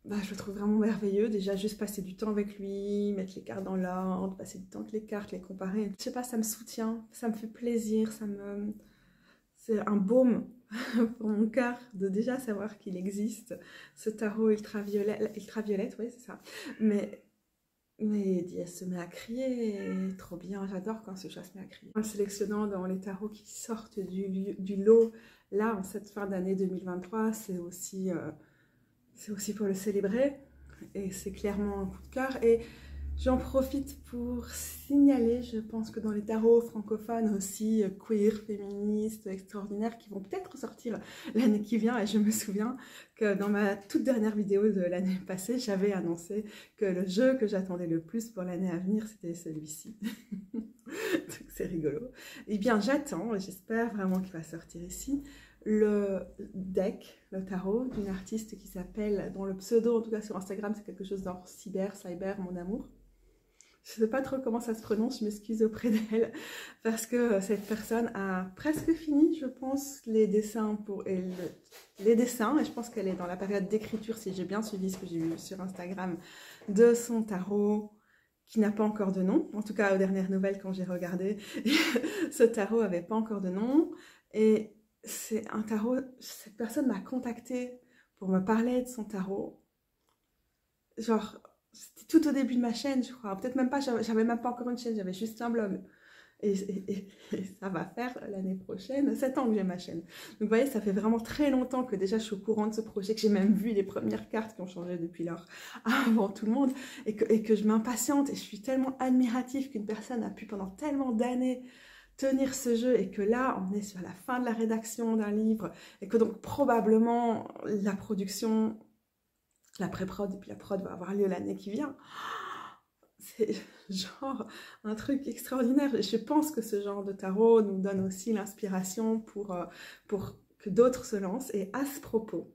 le trouve vraiment merveilleux. Déjà, juste passer du temps avec lui, mettre les cartes dans l'ordre, passer du temps avec les cartes, les comparer. Je sais pas, ça me soutient, ça me fait plaisir, c'est un baume pour mon cœur de déjà savoir qu'il existe, ce tarot ultraviolette, oui, c'est ça. Mais elle se met à crier, trop bien, j'adore quand ce chat se met à crier. En sélectionnant dans les tarots qui sortent du lot, là, en cette fin d'année 2023, c'est aussi pour le célébrer, et c'est clairement un coup de cœur. Et j'en profite pour signaler, je pense que dans les tarots francophones aussi, queer, féministes, extraordinaires, qui vont peut-être sortir l'année qui vient. Et je me souviens que dans ma toute dernière vidéo de l'année passée, j'avais annoncé que le jeu que j'attendais le plus pour l'année à venir, c'était celui-ci. Donc c'est rigolo. Eh bien, j'attends, et j'espère vraiment qu'il va sortir ici, le deck, le tarot, d'une artiste qui s'appelle, dont le pseudo, en tout cas sur Instagram, c'est quelque chose dans cyber, mon amour. Je ne sais pas trop comment ça se prononce, je m'excuse auprès d'elle, parce que cette personne a presque fini, je pense, les dessins, et je pense qu'elle est dans la période d'écriture, si j'ai bien suivi ce que j'ai vu sur Instagram, de son tarot, qui n'a pas encore de nom. En tout cas, aux dernières nouvelles, quand j'ai regardé, ce tarot n'avait pas encore de nom. Et c'est un tarot, cette personne m'a contactée pour me parler de son tarot. Genre, c'était tout au début de ma chaîne, je crois. Peut-être même pas, j'avais même pas encore une chaîne, j'avais juste un blog. Et ça va faire l'année prochaine 7 ans que j'ai ma chaîne. Donc vous voyez, ça fait vraiment très longtemps que déjà je suis au courant de ce projet, que j'ai même vu les premières cartes qui ont changé depuis lors avant tout le monde, et que je m'impatiente, et je suis tellement admirative qu'une personne a pu pendant tellement d'années tenir ce jeu, et que là on est sur la fin de la rédaction d'un livre, et que donc probablement la production, la pré-prod et puis la prod va avoir lieu l'année qui vient. C'est genre un truc extraordinaire. Je pense que ce genre de tarot nous donne aussi l'inspiration pour que d'autres se lancent. Et à ce propos,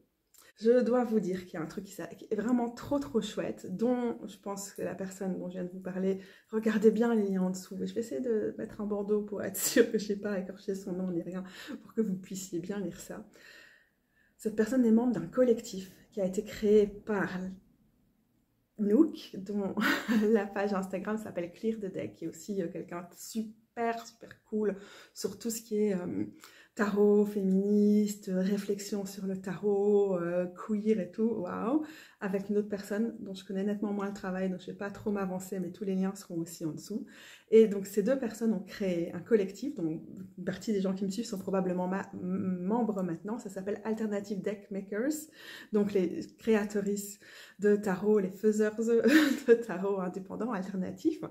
je dois vous dire qu'il y a un truc qui est vraiment trop chouette, dont je pense que la personne dont je viens de vous parler, regardez bien les liens en dessous. Je vais essayer de mettre un bandeau pour être sûre que je n'ai pas écorché son nom ni rien, pour que vous puissiez bien lire ça. Cette personne est membre d'un collectif qui a été créé par Nook, dont la page Instagram s'appelle Clear the Deck, qui est aussi quelqu'un de super cool sur tout ce qui est tarot, féministe, réflexion sur le tarot, queer et tout, waouh, avec une autre personne dont je connais nettement moins le travail, donc je ne vais pas trop m'avancer, mais tous les liens seront aussi en dessous. Et donc ces 2 personnes ont créé un collectif, dont une partie des gens qui me suivent sont probablement membres maintenant, ça s'appelle Alternative Deck Makers, donc les créatrices de tarot, les faiseurs de tarot indépendants, alternatifs.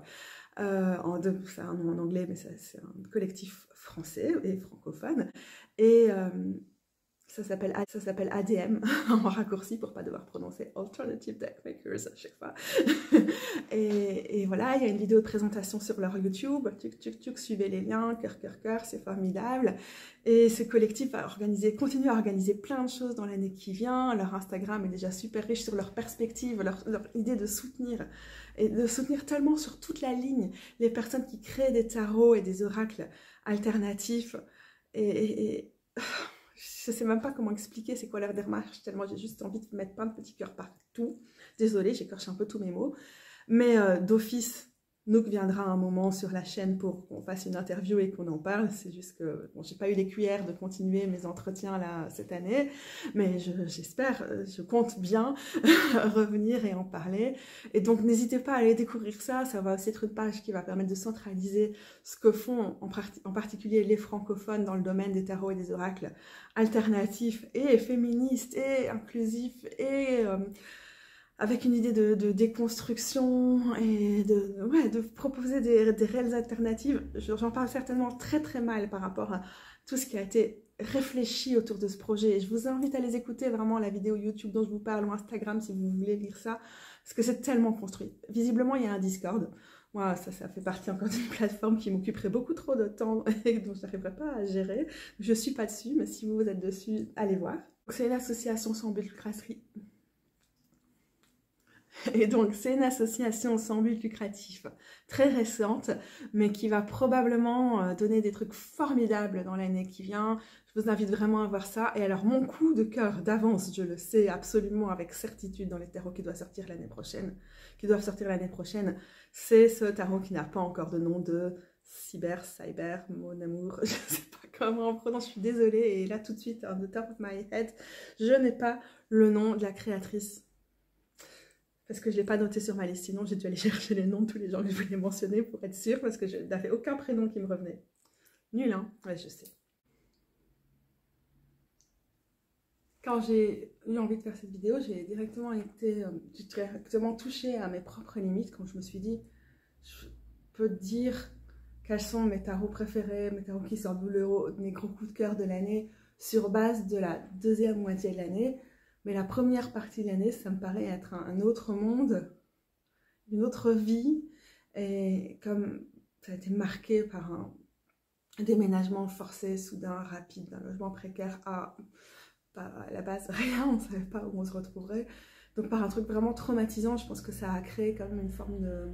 C'est un nom en anglais, mais c'est un collectif français et francophone. Et ça s'appelle ADM, en raccourci pour ne pas devoir prononcer Alternative Deck Makers à chaque fois. et voilà, il y a une vidéo de présentation sur leur YouTube. Suivez les liens, cœur, c'est formidable. Et ce collectif continue à organiser plein de choses dans l'année qui vient. Leur Instagram est déjà super riche sur leur perspective, leur idée de soutenir. Et de soutenir tellement sur toute la ligne les personnes qui créent des tarots et des oracles alternatifs. Et je ne sais même pas comment expliquer c'est quoi leur démarche, tellement j'ai juste envie de mettre plein de petits cœurs partout. Désolée, j'écorche un peu tous mes mots. Mais d'office, Nook viendra un moment sur la chaîne pour qu'on fasse une interview et qu'on en parle. C'est juste que bon, j'ai pas eu les cuillères de continuer mes entretiens là cette année, mais j'espère, je compte bien revenir et en parler. Et donc n'hésitez pas à aller découvrir ça. Ça va aussi être une page qui va permettre de centraliser ce que font en particulier les francophones dans le domaine des tarots et des oracles alternatifs et féministes et inclusifs et avec une idée de déconstruction et de proposer des réelles alternatives. J'en parle certainement très très mal par rapport à tout ce qui a été réfléchi autour de ce projet. Et je vous invite à les écouter, vraiment, la vidéo YouTube dont je vous parle, ou Instagram si vous voulez lire ça, parce que c'est tellement construit. Visiblement, il y a un Discord. Moi, ça fait partie encore d'une plateforme qui m'occuperait beaucoup trop de temps et dont je n'arriverai pas à gérer. Je ne suis pas dessus, mais si vous êtes dessus, allez voir. C'est une association sans but lucratif. Et donc, c'est une association sans but lucratif très récente, mais qui va probablement donner des trucs formidables dans l'année qui vient. Je vous invite vraiment à voir ça. Et alors, mon coup de cœur d'avance, je le sais absolument avec certitude dans les tarots qui doivent sortir l'année prochaine, c'est ce tarot qui n'a pas encore de nom de Cyber, mon amour, je ne sais pas comment on prononce, je suis désolée. Et là, tout de suite, on the top of my head, je n'ai pas le nom de la créatrice. Parce que je ne l'ai pas noté sur ma liste, sinon j'ai dû aller chercher les noms de tous les gens que je voulais mentionner pour être sûre, parce que je n'avais aucun prénom qui me revenait. Nul, hein? Ouais, je sais. Quand j'ai eu envie de faire cette vidéo, j'ai directement touchée à mes propres limites, quand je me suis dit, je peux dire quels sont mes tarots préférés, mes tarots qui sortent mes gros coups de cœur de l'année, sur base de la deuxième moitié de l'année. Mais la première partie de l'année, ça me paraît être un autre monde, une autre vie. Et comme ça a été marqué par un déménagement forcé, soudain, rapide, d'un logement précaire à la base rien, on ne savait pas où on se retrouverait. Donc par un truc vraiment traumatisant, je pense que ça a créé quand même une forme de...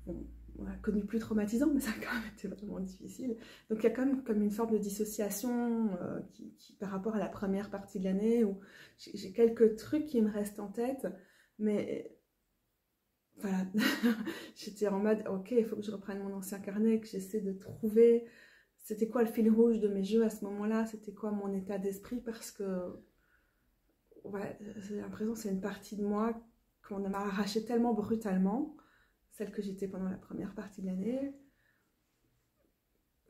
Bon, on a connu plus traumatisant, mais ça a quand même été vraiment difficile. Donc il y a quand même comme une forme de dissociation qui, par rapport à la première partie de l'année, où j'ai quelques trucs qui me restent en tête, mais voilà, j'étais en mode, ok, il faut que je reprenne mon ancien carnet, que j'essaie de trouver, c'était quoi le fil rouge de mes jeux à ce moment-là, c'était quoi mon état d'esprit, parce que, ouais, j'ai l'impression que c'est une partie de moi qu'on m'a arrachée tellement brutalement, celle que j'étais pendant la première partie de l'année,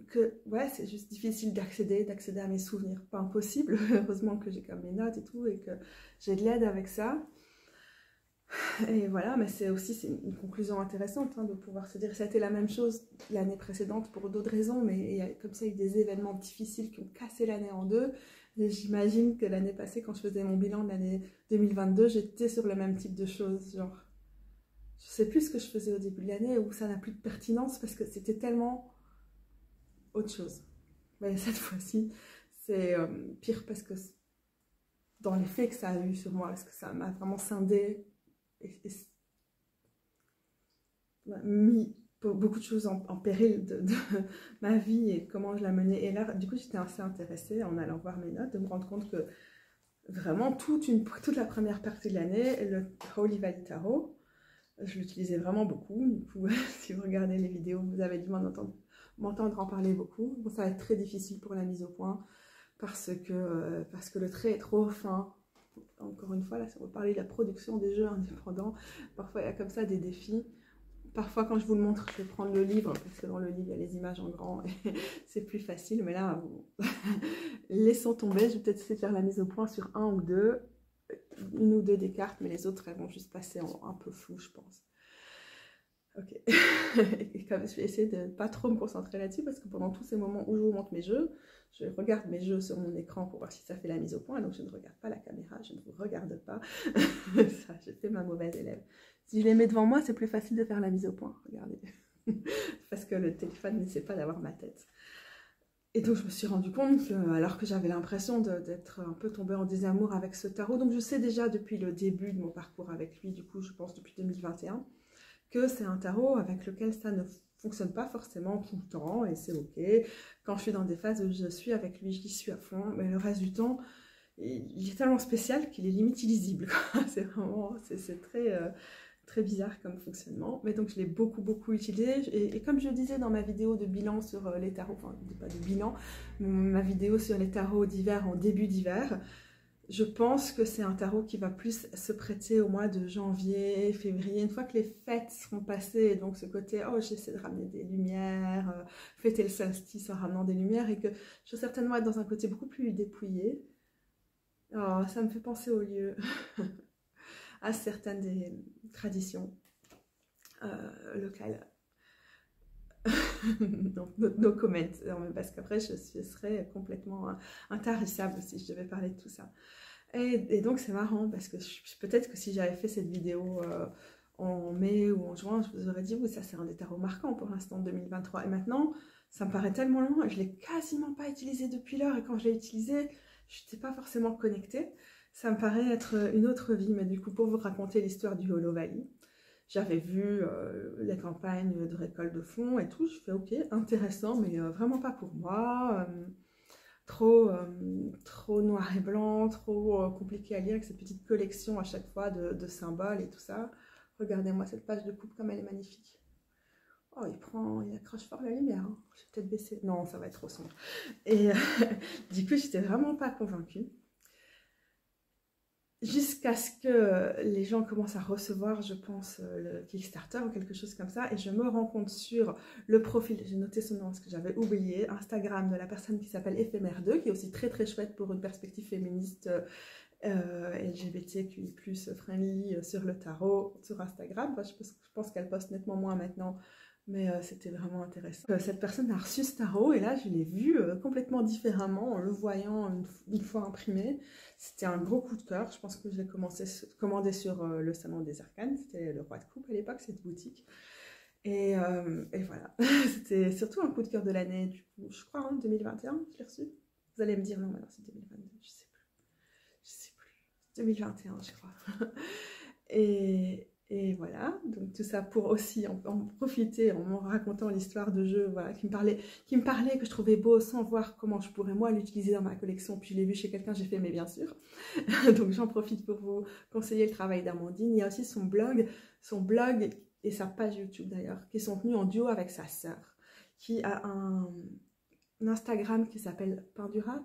que ouais, c'est juste difficile d'accéder à mes souvenirs. Pas impossible, heureusement que j'ai comme mes notes et tout, et que j'ai de l'aide avec ça. Et voilà, mais c'est une conclusion intéressante hein, de pouvoir se dire, ça a été la même chose l'année précédente pour d'autres raisons, mais il y a comme ça eu des événements difficiles qui ont cassé l'année en deux. Et j'imagine que l'année passée, quand je faisais mon bilan de l'année 2022, j'étais sur le même type de choses, genre... Je sais plus ce que je faisais au début de l'année où ça n'a plus de pertinence parce que c'était tellement autre chose. Mais cette fois-ci, c'est pire parce que dans l'effet que ça a eu sur moi, parce que ça m'a vraiment scindé et mis beaucoup de choses en péril de ma vie et comment je la menais. Et là, du coup, j'étais assez intéressée en allant voir mes notes de me rendre compte que vraiment toute la première partie de l'année, le Holy Valley Tarot, je l'utilisais vraiment beaucoup. Du coup, si vous regardez les vidéos, vous avez dû m'entendre en parler beaucoup. Bon, ça va être très difficile pour la mise au point parce que le trait est trop fin. Encore une fois, là, si on veut parler de la production des jeux indépendants, parfois il y a comme ça des défis. Parfois, quand je vous le montre, je vais prendre le livre, parce que dans le livre, il y a les images en grand, et c'est plus facile. Mais là, laissons tomber. Je vais peut-être essayer de faire la mise au point sur une ou deux des cartes, mais les autres, elles vont juste passer en un peu flou, je pense. Ok. Et comme je vais essayer de ne pas trop me concentrer là-dessus, parce que pendant tous ces moments où je vous montre mes jeux, je regarde mes jeux sur mon écran pour voir si ça fait la mise au point, donc je ne regarde pas la caméra, je ne vous regarde pas. Ça, j'ai fait ma mauvaise élève. Si je les mets devant moi, c'est plus facile de faire la mise au point, regardez. Parce que le téléphone n'essaie pas d'avoir ma tête. Et donc je me suis rendu compte, alors que j'avais l'impression d'être un peu tombée en désamour avec ce tarot, donc je sais déjà depuis le début de mon parcours avec lui, du coup je pense depuis 2021, que c'est un tarot avec lequel ça ne fonctionne pas forcément tout le temps, et c'est ok. Quand je suis dans des phases où je suis avec lui, j'y suis à fond, mais le reste du temps, il est tellement spécial qu'il est limite illisible. C'est vraiment, c'est très Très bizarre comme fonctionnement, mais donc je l'ai beaucoup utilisé. Et comme je le disais dans ma vidéo de bilan sur les tarots, enfin pas de bilan, ma vidéo sur les tarots d'hiver en début d'hiver, je pense que c'est un tarot qui va plus se prêter au mois de janvier, février, une fois que les fêtes seront passées, et donc ce côté, oh j'essaie de ramener des lumières, fêter le solstice en ramenant des lumières, et que je vais certainement être dans un côté beaucoup plus dépouillé. Oh, ça me fait penser au lieu, à certaines des traditions locales. Donc, no comment, parce qu'après je serais complètement intarissable si je devais parler de tout ça. Et donc c'est marrant parce que peut-être que si j'avais fait cette vidéo en mai ou en juin, je vous aurais dit oui, ça c'est un des tarots marquants pour l'instant 2023. Et maintenant, ça me paraît tellement loin, je ne l'ai quasiment pas utilisé depuis lors, et quand je l'ai utilisé, je n'étais pas forcément connectée. Ça me paraît être une autre vie, mais du coup pour vous raconter l'histoire du Hollow Valley, j'avais vu les campagnes de récolte de fonds et tout, je fais ok, intéressant, mais vraiment pas pour moi. Trop noir et blanc, trop compliqué à lire, avec cette petite collection à chaque fois de symboles et tout ça. Regardez-moi cette page de coupe comme elle est magnifique. Oh, il accroche fort la lumière, hein. Je vais peut-être baisser. Non, ça va être trop sombre. Et du coup, j'étais vraiment pas convaincue. Jusqu'à ce que les gens commencent à recevoir, je pense, le Kickstarter ou quelque chose comme ça, et je me rends compte sur le profil, j'ai noté son nom parce que j'avais oublié, Instagram de la personne qui s'appelle Éphémère2, qui est aussi très chouette pour une perspective féministe LGBTQI+, friendly sur le tarot, sur Instagram. Enfin, je pense qu'elle poste nettement moins maintenant, mais c'était vraiment intéressant. Cette personne a reçu ce tarot, et là je l'ai vu complètement différemment en le voyant une fois imprimé. C'était un gros coup de cœur. Je pense que je l'ai commandé sur le Salon des Arcanes. C'était le Roi de Coupe à l'époque, cette boutique. Et voilà, c'était surtout un coup de cœur de l'année, du coup, je crois, en 2021, je l'ai reçu. Vous allez me dire, non, maintenant c'est 2022, je sais plus. 2021, je crois. Et voilà, donc tout ça pour aussi en profiter en me racontant l'histoire de jeu, voilà, qui me parlait, que je trouvais beau sans voir comment je pourrais moi l'utiliser dans ma collection. Puis je l'ai vu chez quelqu'un, j'ai fait mais bien sûr. Donc j'en profite pour vous conseiller le travail d'Amandine. Il y a aussi son blog et sa page YouTube d'ailleurs, qui sont tenus en duo avec sa sœur, qui a un Instagram qui s'appelle Pindura,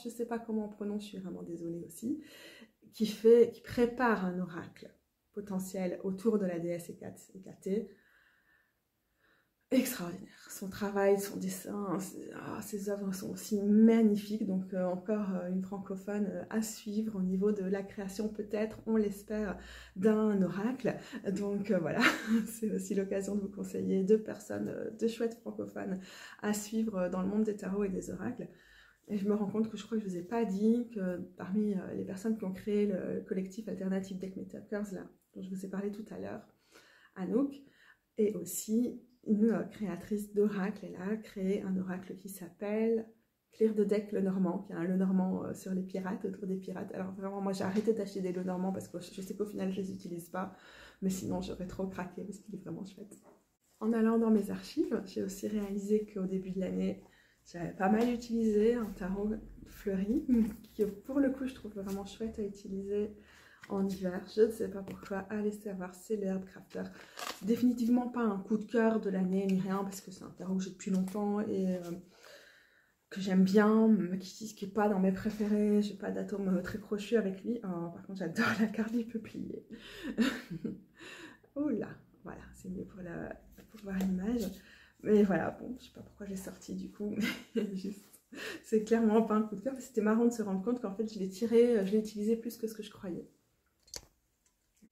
je sais pas comment on prononce, je suis vraiment désolée aussi, qui prépare un oracle potentiel autour de la déesse Hécaté. Extraordinaire. Son travail, son dessin, ses œuvres sont aussi magnifiques. Donc encore une francophone à suivre au niveau de la création, peut-être, on l'espère, d'un oracle. Donc voilà, c'est aussi l'occasion de vous conseiller deux chouettes francophones à suivre dans le monde des tarots et des oracles. Et je me rends compte que je crois que je ne vous ai pas dit que parmi les personnes qui ont créé le collectif alternatif Deckmakers, là, dont je vous ai parlé tout à l'heure, Anouk, est aussi une créatrice d'oracle. Elle a créé un oracle qui s'appelle Clear the Deck Lenormand, qui est un Lenormand sur les pirates, autour des pirates. Alors vraiment, moi j'ai arrêté d'acheter des Lenormands parce que je sais qu'au final je ne les utilise pas, mais sinon j'aurais trop craqué parce qu'il est vraiment chouette. En allant dans mes archives, j'ai aussi réalisé qu'au début de l'année, j'avais pas mal utilisé un tarot fleuri, qui pour le coup je trouve vraiment chouette à utiliser en hiver. Je ne sais pas pourquoi, allez savoir, c'est le Herb Crafter. Définitivement pas un coup de cœur de l'année ni rien, parce que c'est un tarot que j'ai depuis longtemps et que j'aime bien, mais qui n'est pas dans mes préférés. J'ai pas d'atome très crochu avec lui. Oh, par contre j'adore la carte du peuplier. Oh là, voilà, c'est mieux pour voir l'image. Mais voilà, bon, je sais pas pourquoi j'ai sorti du coup, mais juste, c'est clairement pas un coup de cœur. C'était marrant de se rendre compte qu'en fait je l'ai utilisé plus que ce que je croyais.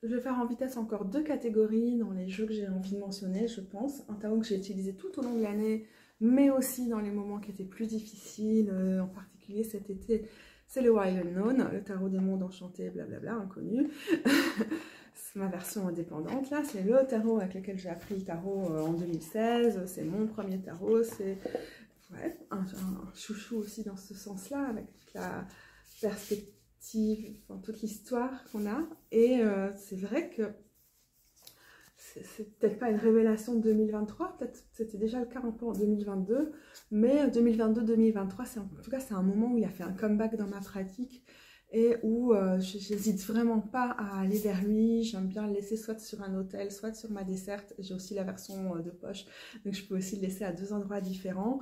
Je vais faire en vitesse encore deux catégories dans les jeux que j'ai envie de mentionner, je pense. Un tarot que j'ai utilisé tout au long de l'année, mais aussi dans les moments qui étaient plus difficiles, en particulier cet été, c'est le Wild Unknown, le tarot des mondes enchantés, blablabla, inconnu. C'est ma version indépendante, là, c'est le tarot avec lequel j'ai appris le tarot en 2016, c'est mon premier tarot, c'est ouais, un chouchou aussi dans ce sens-là, avec toute la perspective, enfin, toute l'histoire qu'on a, et c'est vrai que c'est peut-être pas une révélation de 2023, peut-être c'était déjà le cas un peu en 2022, mais 2022-2023, en tout cas c'est un moment où il a fait un comeback dans ma pratique, et où j'hésite vraiment pas à aller vers lui. J'aime bien le laisser soit sur un autel, soit sur ma desserte. J'ai aussi la version de poche, donc je peux aussi le laisser à 2 endroits différents.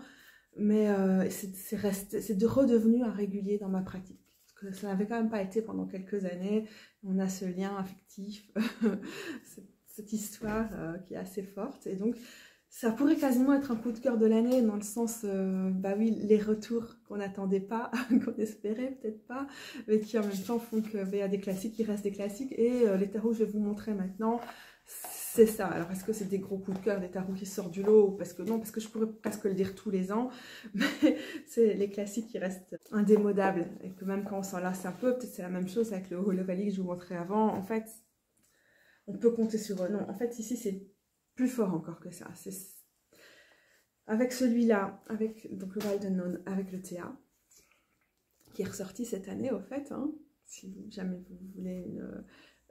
Mais c'est de redevenu un régulier dans ma pratique. Parce que ça n'avait quand même pas été pendant quelques années. On a ce lien affectif, cette histoire qui est assez forte. Et donc, ça pourrait quasiment être un coup de cœur de l'année, dans le sens, bah oui, les retours qu'on n'attendait pas, qu'on espérait peut-être pas, mais qui en même temps font qu'il y a des classiques qui restent des classiques. Et les tarots que je vais vous montrer maintenant, c'est ça. Alors, est-ce que c'est des gros coups de cœur, des tarots qui sortent du lot? Parce que non, parce que je pourrais presque le dire tous les ans, mais c'est les classiques qui restent indémodables. Et que même quand on s'en lasse un peu, peut-être c'est la même chose avec le Hollow Valley que je vous montrais avant. En fait, on peut compter sur eux. Non, en fait, ici, c'est plus fort encore que ça. Avec celui-là, avec donc le Wild Unknown, avec le Théa, qui est ressorti cette année, au fait, hein, si jamais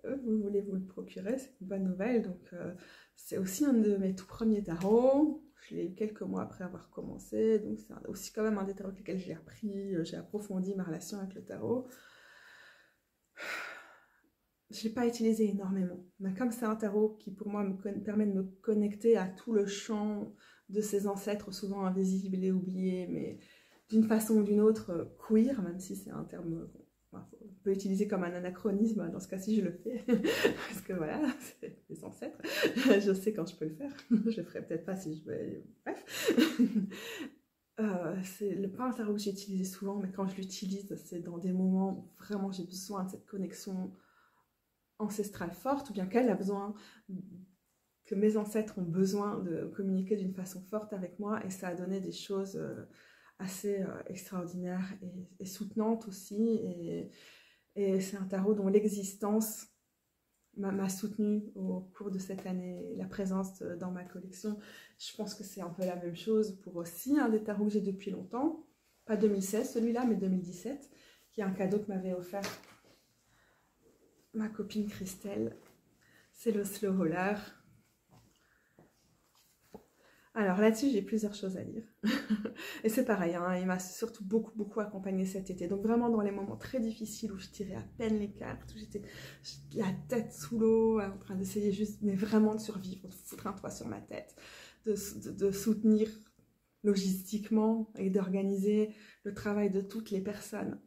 vous voulez vous le procurer, c'est une bonne nouvelle. Donc, c'est aussi un de mes tout premiers tarots. Je l'ai eu quelques mois après avoir commencé, donc c'est aussi quand même un des tarots avec lesquels j'ai appris, j'ai approfondi ma relation avec le tarot. Je ne l'ai pas utilisé énormément, mais comme c'est un tarot qui pour moi permet de me connecter à tout le champ de ses ancêtres, souvent invisibles et oubliés, mais d'une façon ou d'une autre queer, même si c'est un terme on peut utiliser comme un anachronisme, dans ce cas-ci je le fais, parce que voilà, c'est les ancêtres, je sais quand je peux le faire, je le ferai peut-être pas si je vais... Bref. C'est pas un tarot que j'ai utilisé souvent, mais quand je l'utilise, c'est dans des moments où vraiment j'ai besoin de cette connexion ancestrale forte, ou bien qu'elle a besoin, que mes ancêtres ont besoin de communiquer d'une façon forte avec moi, et ça a donné des choses assez extraordinaires et soutenantes aussi, et c'est un tarot dont l'existence m'a soutenue au cours de cette année, la présence dans ma collection. Je pense que c'est un peu la même chose pour aussi un des tarots que j'ai depuis longtemps, pas 2016 celui-là, mais 2017, qui est un cadeau que m'avait offert ma copine Christelle. C'est le Slow Roller. Alors là-dessus, j'ai plusieurs choses à dire. Et c'est pareil, hein, il m'a surtout beaucoup accompagné cet été. Donc vraiment dans les moments très difficiles où je tirais à peine les cartes, où j'étais la tête sous l'eau, en train d'essayer juste, mais vraiment de survivre, de foutre un toit sur ma tête, de soutenir logistiquement et d'organiser le travail de toutes les personnes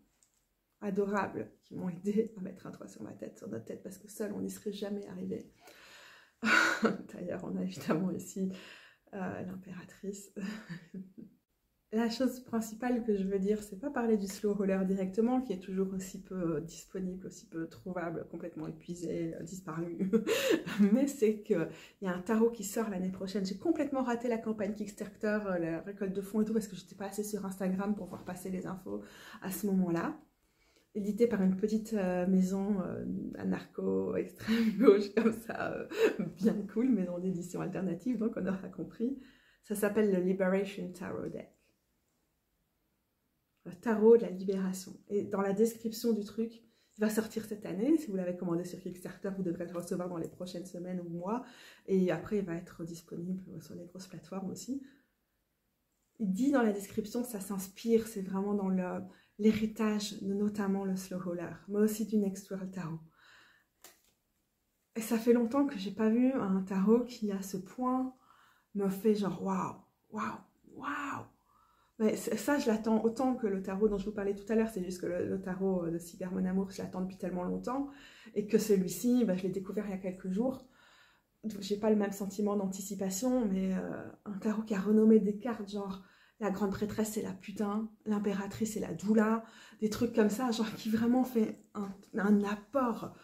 adorables qui m'ont aidé à mettre un toit sur ma tête, sur notre tête, parce que seul on n'y serait jamais arrivé. D'ailleurs, on a évidemment ici l'impératrice. La chose principale que je veux dire, c'est pas parler du slow roller directement, qui est toujours aussi peu disponible, aussi peu trouvable, complètement épuisé, disparu. Mais c'est qu'il y a un tarot qui sort l'année prochaine. J'ai complètement raté la campagne Kickstarter, la récolte de fonds et tout, parce que j'étais pas assez sur Instagram pour voir passer les infos à ce moment-là. Édité par une petite maison anarcho extrême gauche comme ça, bien cool, maison d'édition alternative, donc on aura compris. Ça s'appelle le Liberation Tarot Deck. Le tarot de la libération. Et dans la description du truc, il va sortir cette année. Si vous l'avez commandé sur Kickstarter, vous devrez le recevoir dans les prochaines semaines ou mois. Et après, il va être disponible sur les grosses plateformes aussi. Il dit dans la description que ça s'inspire, c'est vraiment dans l'héritage de notamment le slow roller, mais aussi du Next World Tarot. Et ça fait longtemps que j'ai pas vu un tarot qui à ce point me fait genre waouh. Mais ça, je l'attends autant que le tarot dont je vous parlais tout à l'heure. C'est juste que le tarot de Cigar Mon Amour, je l'attends depuis tellement longtemps, et que celui-ci, je l'ai découvert il y a quelques jours. Donc j'ai pas le même sentiment d'anticipation, mais un tarot qui a renommé des cartes genre la grande prêtresse c'est la putain, l'impératrice c'est la doula, des trucs comme ça, genre qui vraiment fait un apport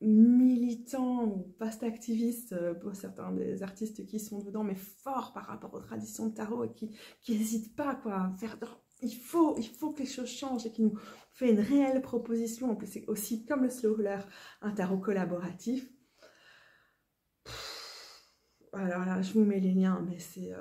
militant ou post-activiste pour certains des artistes qui sont dedans, mais fort par rapport aux traditions de tarot, et qui n'hésitent pas quoi, à faire... Il faut que les choses changent, et qui nous fait une réelle proposition. En plus, c'est aussi, comme le slow roller, un tarot collaboratif. Alors là, je vous mets les liens, mais c'est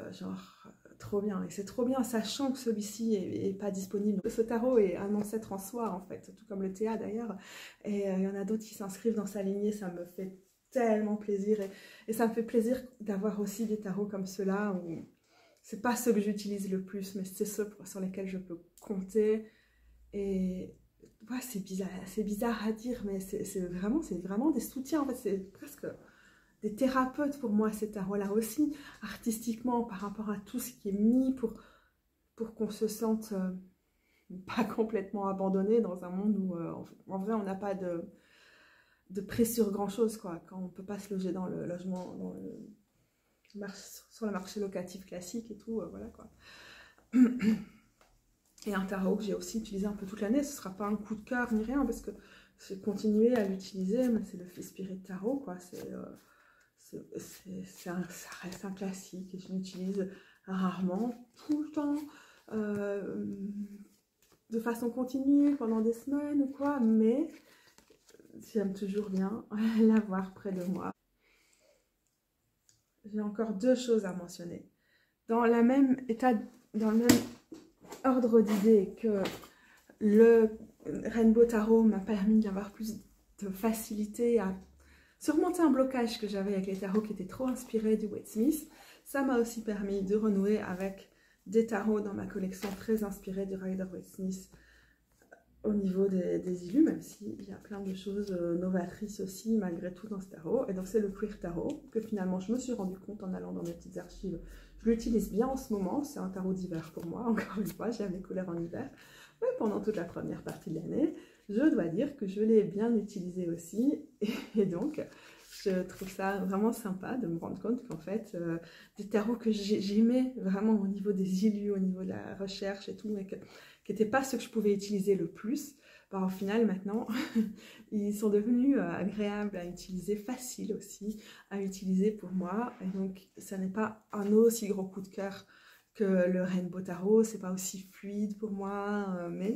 trop bien. Et c'est trop bien, sachant que celui-ci est pas disponible. Ce tarot est un ancêtre en soi, en fait, tout comme le Théa d'ailleurs. Et il y en a d'autres qui s'inscrivent dans sa lignée, ça me fait tellement plaisir. Et ça me fait plaisir d'avoir aussi des tarots comme ceux-là, où c'est pas ceux que j'utilise le plus, mais c'est ceux sur lesquels je peux compter. Et ouais, c'est bizarre à dire, mais c'est vraiment des soutiens, en fait, c'est presque des thérapeutes pour moi, ces tarots-là aussi, artistiquement, par rapport à tout ce qui est mis pour qu'on se sente pas complètement abandonné dans un monde où, en vrai, on n'a pas de prix sur grand-chose, quoi, quand on ne peut pas se loger dans le logement, sur le marché locatif classique et tout, voilà, quoi. Et un tarot que j'ai aussi utilisé un peu toute l'année, ce ne sera pas un coup de cœur ni rien, parce que j'ai continué à l'utiliser, mais c'est le Fifth Spirit Tarot, quoi, ça reste un classique, et je l'utilise rarement, tout le temps, de façon continue, pendant des semaines ou quoi, mais j'aime toujours bien l'avoir près de moi. J'ai encore deux choses à mentionner. Dans le même ordre d'idées que le Rainbow Tarot m'a permis d'avoir plus de facilité à surmonter un blocage que j'avais avec les tarots qui étaient trop inspirés du Waite Smith, ça m'a aussi permis de renouer avec des tarots dans ma collection très inspirés du Rider-Waite Smith au niveau des illus, même s'il y a plein de choses novatrices aussi malgré tout dans ce tarot. Et donc c'est le Queer Tarot que finalement je me suis rendu compte en allant dans mes petites archives. Je l'utilise bien en ce moment, c'est un tarot d'hiver pour moi, encore une fois, j'aime les couleurs en hiver. Mais pendant toute la première partie de l'année, je dois dire que je l'ai bien utilisé aussi. Et donc, je trouve ça vraiment sympa de me rendre compte qu'en fait, des tarots que j'aimais vraiment au niveau des illus, au niveau de la recherche et tout, mais qui n'étaient pas ceux que je pouvais utiliser le plus, bah, au final, maintenant, ils sont devenus agréables à utiliser, faciles aussi à utiliser pour moi. Et donc, ça n'est pas un aussi gros coup de cœur que le Rainbow Tarot, c'est pas aussi fluide pour moi, mais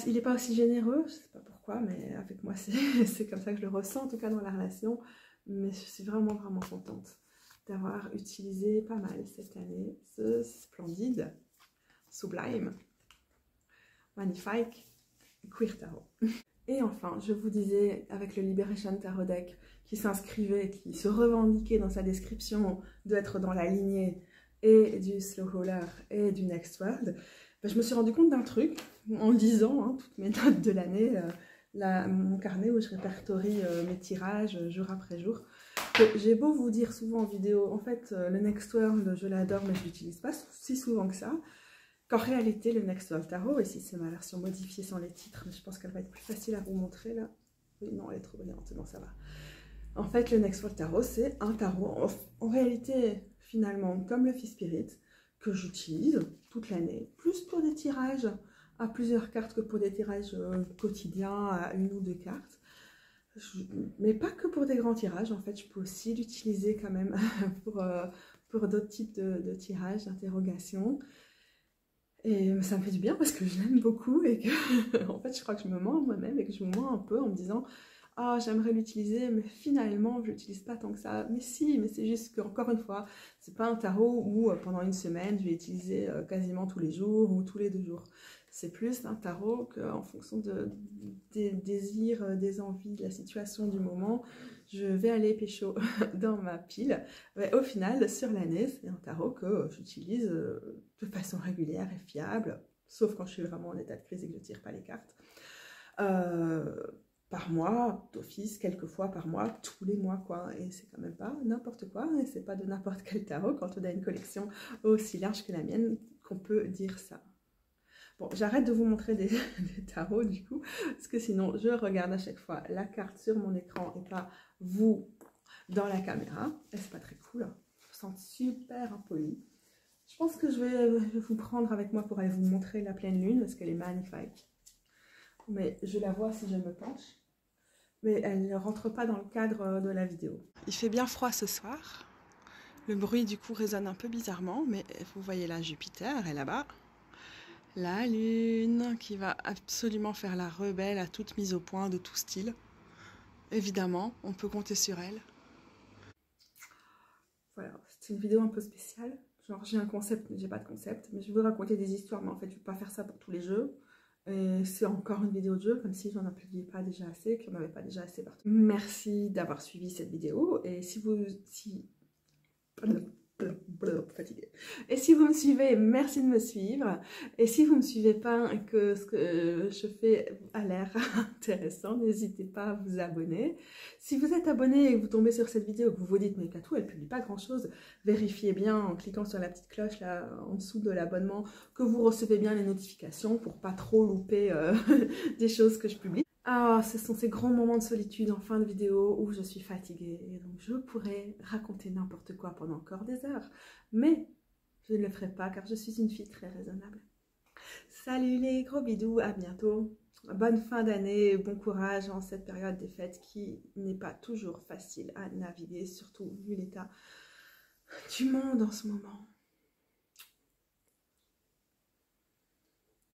il n'est pas aussi généreux, je sais pas pourquoi, mais avec moi c'est comme ça que je le ressens, en tout cas dans la relation. Mais je suis vraiment contente d'avoir utilisé pas mal cette année ce splendide, sublime, magnifique Queer Tarot. Et enfin, je vous disais, avec le Liberation Tarot Deck qui s'inscrivait, qui se revendiquait dans sa description d'être dans la lignée et du Slow Roller et du Next World, ben, je me suis rendu compte d'un truc en lisant toutes mes notes de l'année, mon carnet où je répertorie mes tirages jour après jour. J'ai beau vous dire souvent en vidéo, en fait, le Next World, je l'adore, mais je l'utilise pas si souvent que ça. Qu'en réalité, le Next World Tarot, et si c'est ma version modifiée sans les titres, mais je pense qu'elle va être plus facile à vous montrer là. Oui, non, elle est trop brillante, non, ça va. En fait, le Next World Tarot, c'est un tarot, en réalité, finalement, comme le Fifth Spirit, que j'utilise toute l'année, plus pour des tirages à plusieurs cartes que pour des tirages quotidiens à une ou deux cartes. Mais pas que pour des grands tirages, en fait, je peux aussi l'utiliser quand même pour d'autres types de tirages, d'interrogations. Et ça me fait du bien parce que je l'aime beaucoup et que, en fait, je crois que je me mens moi-même et que je me mens un peu en me disant « Ah, j'aimerais l'utiliser, mais finalement, je l'utilise pas tant que ça. » Mais si, mais c'est juste qu'encore une fois, c'est pas un tarot où pendant une semaine, je vais utiliser quasiment tous les jours ou tous les 2 jours. C'est plus un tarot qu'en fonction des désirs, des envies, de la situation du moment, je vais aller pécho dans ma pile. Mais au final, sur l'année, c'est un tarot que j'utilise de façon régulière et fiable, sauf quand je suis vraiment en état de crise et que je ne tire pas les cartes. Par mois, d'office, quelques fois par mois, tous les mois, quoi. Et c'est quand même pas n'importe quoi, et c'est pas de n'importe quel tarot quand on a une collection aussi large que la mienne qu'on peut dire ça. Bon, j'arrête de vous montrer des tarots du coup, parce que sinon je regarde à chaque fois la carte sur mon écran et pas vous dans la caméra. Et c'est pas très cool, je me sens super impolie. Je pense que je vais vous prendre avec moi pour aller vous montrer la pleine lune, parce qu'elle est magnifique. Mais je la vois si je me penche. Mais elle ne rentre pas dans le cadre de la vidéo. Il fait bien froid ce soir. Le bruit du coup résonne un peu bizarrement, mais vous voyez là Jupiter et là-bas la lune qui va absolument faire la rebelle à toute mise au point de tout style. Évidemment, on peut compter sur elle. Voilà, c'est une vidéo un peu spéciale. Genre j'ai un concept, mais j'ai pas de concept. Mais je veux raconter des histoires, mais en fait je ne vais pas faire ça pour tous les jeux. C'est encore une vidéo de jeu, comme si j'en publiais pas déjà assez, qu'il n'y en avait pas déjà assez partout. Merci d'avoir suivi cette vidéo. Et si fatiguée. Et si vous me suivez, merci de me suivre. Et si vous ne me suivez pas, que ce que je fais a l'air intéressant, n'hésitez pas à vous abonner. Si vous êtes abonné et que vous tombez sur cette vidéo et que vous vous dites mais Katou, elle publie pas grand chose, vérifiez bien en cliquant sur la petite cloche là en dessous de l'abonnement que vous recevez bien les notifications pour pas trop louper des choses que je publie. Ah, ce sont ces grands moments de solitude en fin de vidéo où je suis fatiguée et donc je pourrais raconter n'importe quoi pendant encore des heures. Mais je ne le ferai pas car je suis une fille très raisonnable. Salut les gros bidous, à bientôt. Bonne fin d'année, bon courage en cette période des fêtes qui n'est pas toujours facile à naviguer, surtout vu l'état du monde en ce moment.